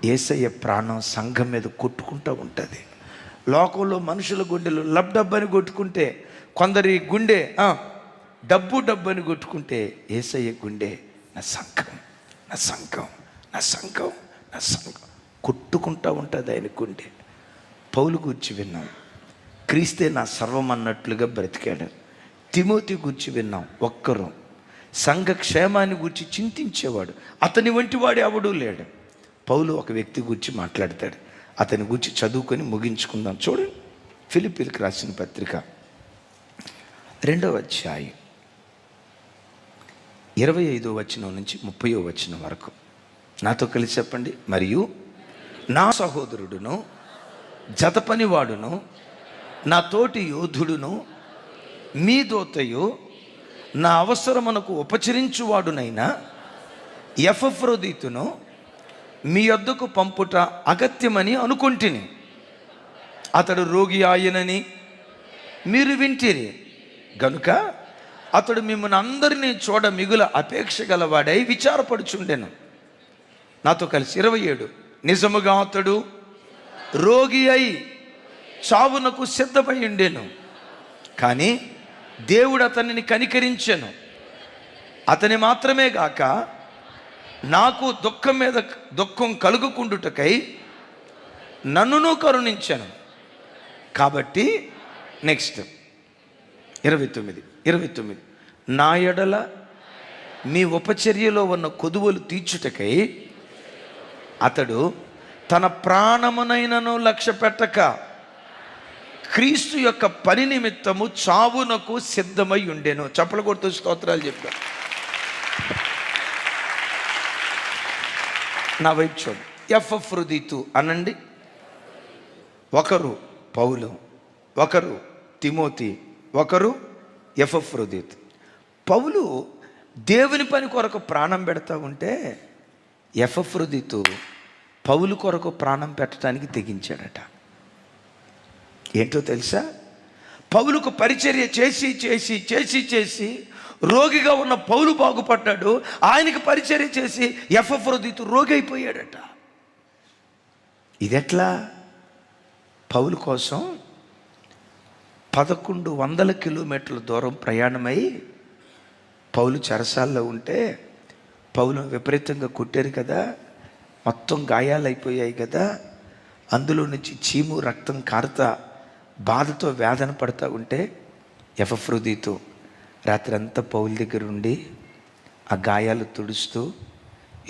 యేసయ్య ప్రాణం సంఘం మీద కొట్టుకుంటూ ఉంటుంది. లోకంలో మనుషుల గుండెలు డబ్బని కొట్టుకుంటే, కొందరి గుండె డబ్బు అని కొట్టుకుంటే, యేసయ్య గుండె నా సంఘం, నా సంఘం, నా సంఘం, నా సంఘం కొట్టుకుంటూ ఉంటుంది ఆయన గుండె. పౌలు గురించి విన్నాం, క్రీస్తే నా సర్వం అన్నట్లుగా బ్రతికాడు. తిమోతి గురించి విన్నాం, ఒక్కరు సంఘ క్షేమాన్ని గురించి చింతించేవాడు, అతని వంటి వాడు ఎవడూ లేడు. పౌలు ఒక వ్యక్తి గురించి మాట్లాడతాడు, అతని గురించి చదువుకొని ముగించుకుందాం. చూడండి, ఫిలిప్పీలకు రాసిన పత్రిక 2వ అధ్యాయం 25వ వచనం నుంచి 30వ వచనం వరకు నాతో కలిసి చెప్పండి. మరియు నా సహోదరుడును జతపనివాడును నా తోటి యోధుడును మీ దోతయు నా అవసరమునకు ఉపచరించువాడునైనా ఎపఫ్రోదితును మీ యొద్దకు పంపుట అగత్యమని అనుకొంటిని. అతడు రోగి ఆయనని మీరు వింటిరి గనుక అతడు మిమ్మల్ని అందరినీ చూడ మిగుల అపేక్ష గలవాడై విచారపడుచుండెను. నాతో కలిసి 27 నిజముగా అతడు రోగి అయి చావునకు సిద్ధమై ఉండెను, కానీ దేవుడు అతనిని కనికరించెను. అతని మాత్రమే గాక నాకు దుఃఖం మీద దుఃఖం కలుగుకుండుటకై నన్నును కరుణించెను. కాబట్టి నెక్స్ట్ 29 నా ఎడల మీ ఉపచర్యలో ఉన్న కొదువలు తీర్చుటకై అతడు తన ప్రాణమునైనను లక్ష్య పెట్టక క్రీస్తు యొక్క పని నిమిత్తము చావునకు సిద్ధమై ఉండెను. చప్పలు కొడుతూ స్తోత్రాలు చెప్పా. నా వైపు చూడు. ఎపఫ్రొదితు అనండి. ఒకరు పౌలు, ఒకరు తిమోతి, ఒకరు ఎపఫ్రొదితు. పౌలు దేవుని పని కొరకు ప్రాణం పెడతా ఉంటే ఎపఫ్రొదితు పౌలు కొరకు ప్రాణం పెట్టడానికి తెగించాడట. ఏంటో తెలుసా? పౌలుకు పరిచర్య చేసి చేసి చేసి చేసి రోగిగా ఉన్న పౌలు బాగుపడ్డాడు. ఆయనకు పరిచర్య చేసి ఎపఫ్రొదితు రోగి అయిపోయాడట. ఇదెట్లా? పౌలు కోసం 1100 కిలోమీటర్ల దూరం ప్రయాణమై పౌలు చెరసాల్లో ఉంటే పౌలు విపరీతంగా కొట్టారు కదా, మొత్తం గాయాలైపోయాయి కదా, అందులో నుంచి చీము రక్తం కారుతా బాధతో వేదన పడుతూ ఉంటే ఎపఫ్రొదితు రాత్రి అంతా పౌలు దగ్గర ఉండి ఆ గాయాలు తుడుస్తూ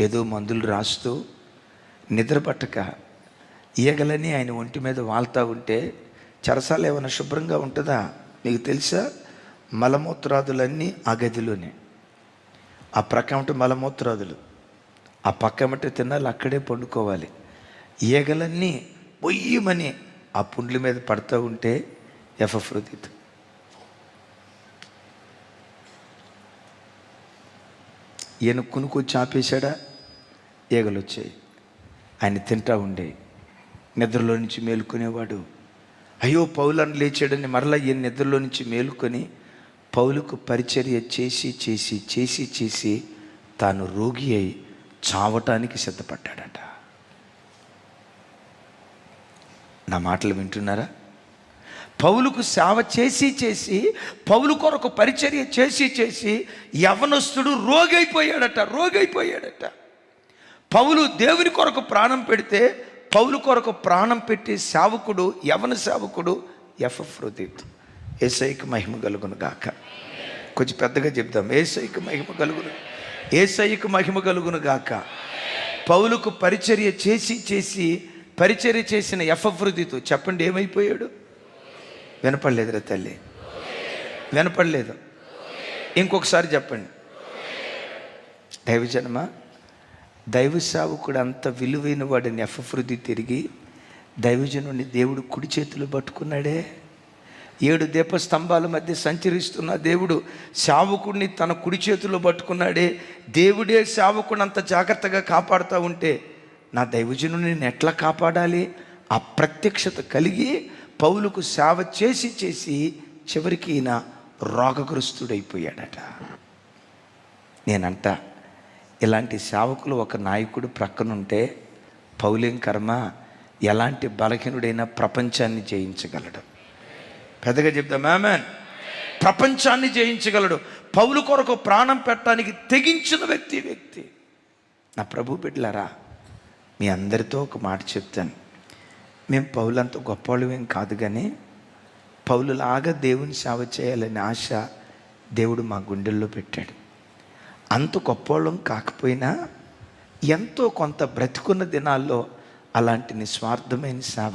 ఏదో మందులు రాస్తూ నిద్ర పట్టక ఈగలని ఆయన ఒంటి మీద వాళ్తూ ఉంటే చెరసాల ఏమైనా శుభ్రంగా ఉంటుందా? మీకు తెలుసా? మలమూత్రాదులన్నీ ఆ గదిలోనే. ఆ ప్రక్కమట మలమూత్రాదులు, ఆ పక్కమట తినాలి, అక్కడే పండుకోవాలి. ఈగలన్నీ పొయ్యమని ఆ పుండ్ల మీద పడుతూ ఉంటే ఎపఫ్రొదితు ఈయన కునుకొచ్చి ఆపేశాడా? ఈగలు వచ్చాయి. ఆయన తింటా ఉండే నిద్రలో నుంచి మేలుకునేవాడు. అయ్యో పౌలను లేచాడని మరలా ఈయన నిద్రలో నుంచి మేలుకొని పౌలుకు పరిచర్య చేసి చేసి చేసి చేసి తాను రోగి అయి చావటానికి సిద్ధపడ్డాడట. నా మాటలు వింటున్నారా? పౌలుకు సేవ చేసి చేసి పౌలు కొరకు పరిచర్య చేసి చేసి యవనస్తుడు రోగి అయిపోయాడట. పౌలు దేవుని కొరకు ప్రాణం పెడితే పౌలు కొరకు ప్రాణం పెట్టి సేవకుడు, యవన సేవకుడు ఎపఫ్రొదితు. యేసయ్యకు మహిమ కలుగును గాక. కొంచెం పెద్దగా చెప్దాం. యేసయ్యకు మహిమ కలుగును గాక. పౌలుకు పరిచర్య చేసి చేసి పరిచర్య చేసిన ఎపఫ్రొదితు చెప్పండి ఏమైపోయాడు? వినపడలేదురా తల్లి, వినపడలేదు. ఇంకొకసారి చెప్పండి. దైవజనమ, దైవ సేవకుడు అంత విలువైన వాడిని ఎపఫ్రొదితు తిరిగి దైవజనుడిని దేవుడు కుడి చేతులు పట్టుకున్నాడే. 7 దీపస్తంభాల మధ్య సంచరిస్తున్న దేవుడు సేవకుడిని తన కుడి చేతుల్లో పట్టుకున్నాడే. దేవుడే సేవకుడిని అంత జాగ్రత్తగా కాపాడుతూ ఉంటే నా దైవజనుడిని నేను ఎట్లా కాపాడాలి? ఆ ప్రత్యక్షత కలిగి పౌలుకు సేవ చేసి చేసి చివరికి ఈయన రోగగ్రస్తుడైపోయాడట. నేనంట ఇలాంటి సేవకులు ఒక నాయకుడు ప్రక్కనుంటే పౌలేం కర్మ, ఎలాంటి బలహీనుడైనా ప్రపంచాన్ని జయించగలడు. పెద్దగా చెప్తాం ఆమేన్. ప్రపంచాన్ని జయించగలడు. పౌలు కొరకు ప్రాణం పెట్టడానికి తెగించిన వ్యక్తి. నా ప్రభు బిడ్డలారా, మీ అందరితో ఒక మాట చెప్తాను. మేము పౌలంత గొప్పవాళ్ళమేం కాదు, కానీ పౌలులాగా దేవుని సేవ చేయాలనే ఆశ దేవుడు మా గుండెల్లో పెట్టాడు. అంత గొప్పవాళ్ళం కాకపోయినా ఎంతో కొంత బ్రతికున్న దినాల్లో అలాంటి నిస్వార్థమైన సేవ,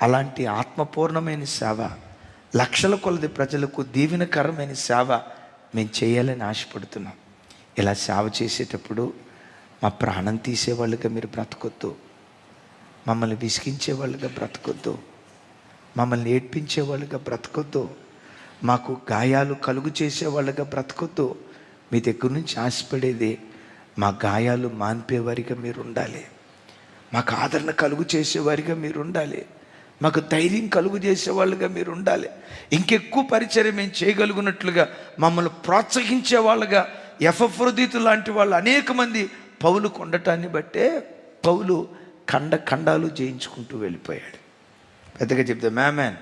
అలాంటి ఆత్మపూర్ణమైన సేవ, లక్షల కొలది ప్రజలకు దీవెనకరమైన సేవ మేము చేయాలని ఆశపడుతున్నాం. ఇలా సేవ చేసేటప్పుడు మా ప్రాణం తీసేవాళ్ళుగా మీరు బ్రతకొద్దు, మమ్మల్ని విసిగించేవాళ్ళుగా బ్రతకొద్దు, మమ్మల్ని ఏడ్పించేవాళ్ళుగా బ్రతకొద్దు, మాకు గాయాలు కలుగు చేసేవాళ్ళుగా బ్రతకొద్దు. మీ దగ్గర నుంచి ఆశపడేది మా గాయాలు మాన్పేవారిగా మీరు ఉండాలి, మాకు ఆదరణ కలుగు చేసేవారిగా మీరు ఉండాలి, మాకు ధైర్యం కలుగు చేసేవాళ్ళుగా మీరు ఉండాలి. ఇంకెక్కువ పరిచర్య మేము చేయగలుగునట్లుగా మమ్మల్ని ప్రోత్సహించే వాళ్ళుగా ఎపఫ్రొదితు లాంటి వాళ్ళు అనేక మంది పౌలుకు ఉండటాన్ని బట్టే పౌలు ఖండాలు జయించుకుంటూ వెళ్ళిపోయాడు. పెద్దగా చెప్తాం ఆమేన్.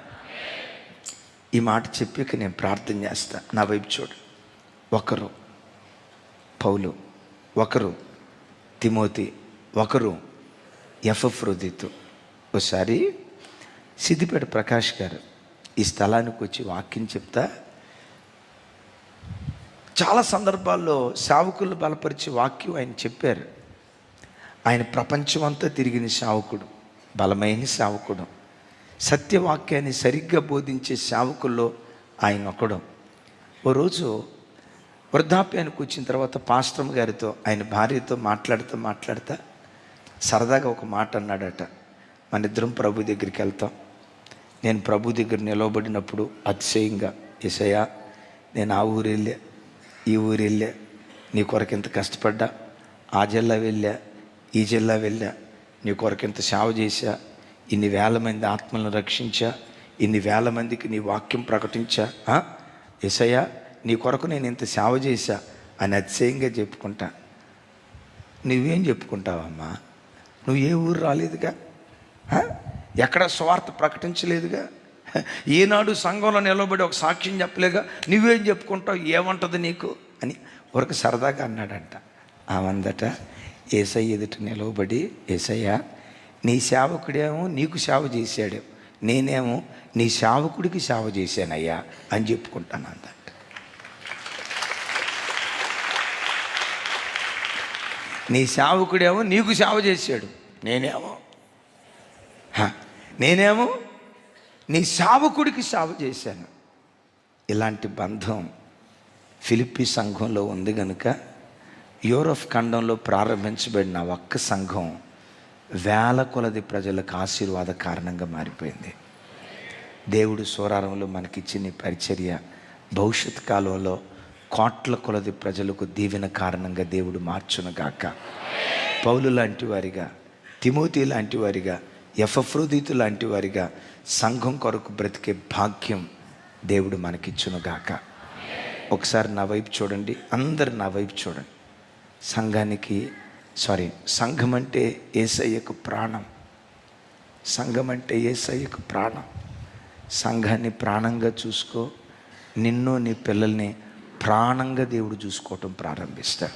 ఈ మాట చెప్పాక నేను ప్రార్థన చేస్తా. నా వైపు చూడు. ఒకరు పౌలు, ఒకరు తిమోతి, ఒకరు ఎపఫ్రొదితు. ఒకసారి సిద్దిపేట ప్రకాష్ గారు ఈ స్థలానికి వచ్చి వాక్యం చెప్తా చాలా సందర్భాల్లో సేవకులు బలపరిచే వాక్యం ఆయన చెప్పారు. ఆయన ప్రపంచమంతా తిరిగిన సేవకుడు, బలమైన సేవకుడు, సత్యవాక్యాన్ని సరిగ్గా బోధించే సేవకుల్లో ఆయన ఒకడు. ఓ రోజు వృద్ధాప్యానికి వచ్చిన తర్వాత పాస్టర్ గారితో ఆయన భార్యతో మాట్లాడుతూ సరదాగా ఒక మాట అన్నాడట. మన ఇద్దరం ప్రభు దగ్గరికి వెళ్తాం. నేను ప్రభు దగ్గర నిలవబడినప్పుడు అతిశయంగా, యేసయ్యా నేను ఆ ఊరు వెళ్ళా, ఈ ఊరు వెళ్ళా, నీ కొరకు ఎంత కష్టపడ్డా, ఆ జిల్లా వెళ్ళా, ఈ జిల్లా వెళ్ళా, నీ కొరకు ఎంత సేవ చేశా, ఇన్ని వేల మంది ఆత్మలను రక్షించా, ఇన్ని వేల మందికి నీ వాక్యం ప్రకటించా, యేసయ్యా నీ కొరకు నేను ఇంత సేవ చేశా అని అతిశయంగా చెప్పుకుంటా. నువ్వేం చెప్పుకుంటావమ్మా? నువ్వు ఏ ఊరు రాలేదుగా, ఎక్కడ స్వార్థ ప్రకటించలేదుగా, ఈనాడు సంఘంలో నిలబడి ఒక సాక్ష్యం చెప్పలేగా, నువ్వేం చెప్పుకుంటావు, ఏమంటుంది నీకు అని ఒక సరదాగా అన్నాడంట. ఆమందట యేసయ్య ఎదుట నిలవబడి, యేసయ్య నీ సేవకుడేమో నీకు సేవ చేశాడు, నేనేమో నీ సేవకుడికి సేవ చేశానయ్యా అని చెప్పుకుంటాను అందంట. నీ సేవకుడేమో నీకు సేవ చేశాడు, నేనేమో నీ సేవకుడికి సేవ చేశాను. ఇలాంటి బంధం ఫిలిప్పీ సంఘంలో ఉంది కనుక యూరప్ ఖండంలో ప్రారంభించబడిన ఒక్క సంఘం వేల కొలది ప్రజలకు ఆశీర్వాద కారణంగా మారిపోయింది. దేవుడు సూరారంలో మనకిచ్చిన పరిచర్య భవిష్యత్ కాలంలో కోట్ల కొలది ప్రజలకు దీవెన కారణంగా దేవుడు మార్చునుగాక. పౌలు లాంటి వారిగా, తిమోతి లాంటి వారిగా, ఎపఫ్రోదితు లాంటి వారిగా సంఘం కొరకు బ్రతికే భాగ్యం దేవుడు మనకిచ్చునుగాక. ఒకసారి నా వైపు చూడండి, అందరు నా వైపు చూడండి. సంఘం అంటే యేసయ్యకు ప్రాణం. సంఘం అంటే యేసయ్యకు ప్రాణం. సంఘాన్ని ప్రాణంగా చూసుకో, నిన్ను నీ పిల్లల్ని ప్రాణంగా దేవుడు చూసుకోవటం ప్రారంభిస్తాడు.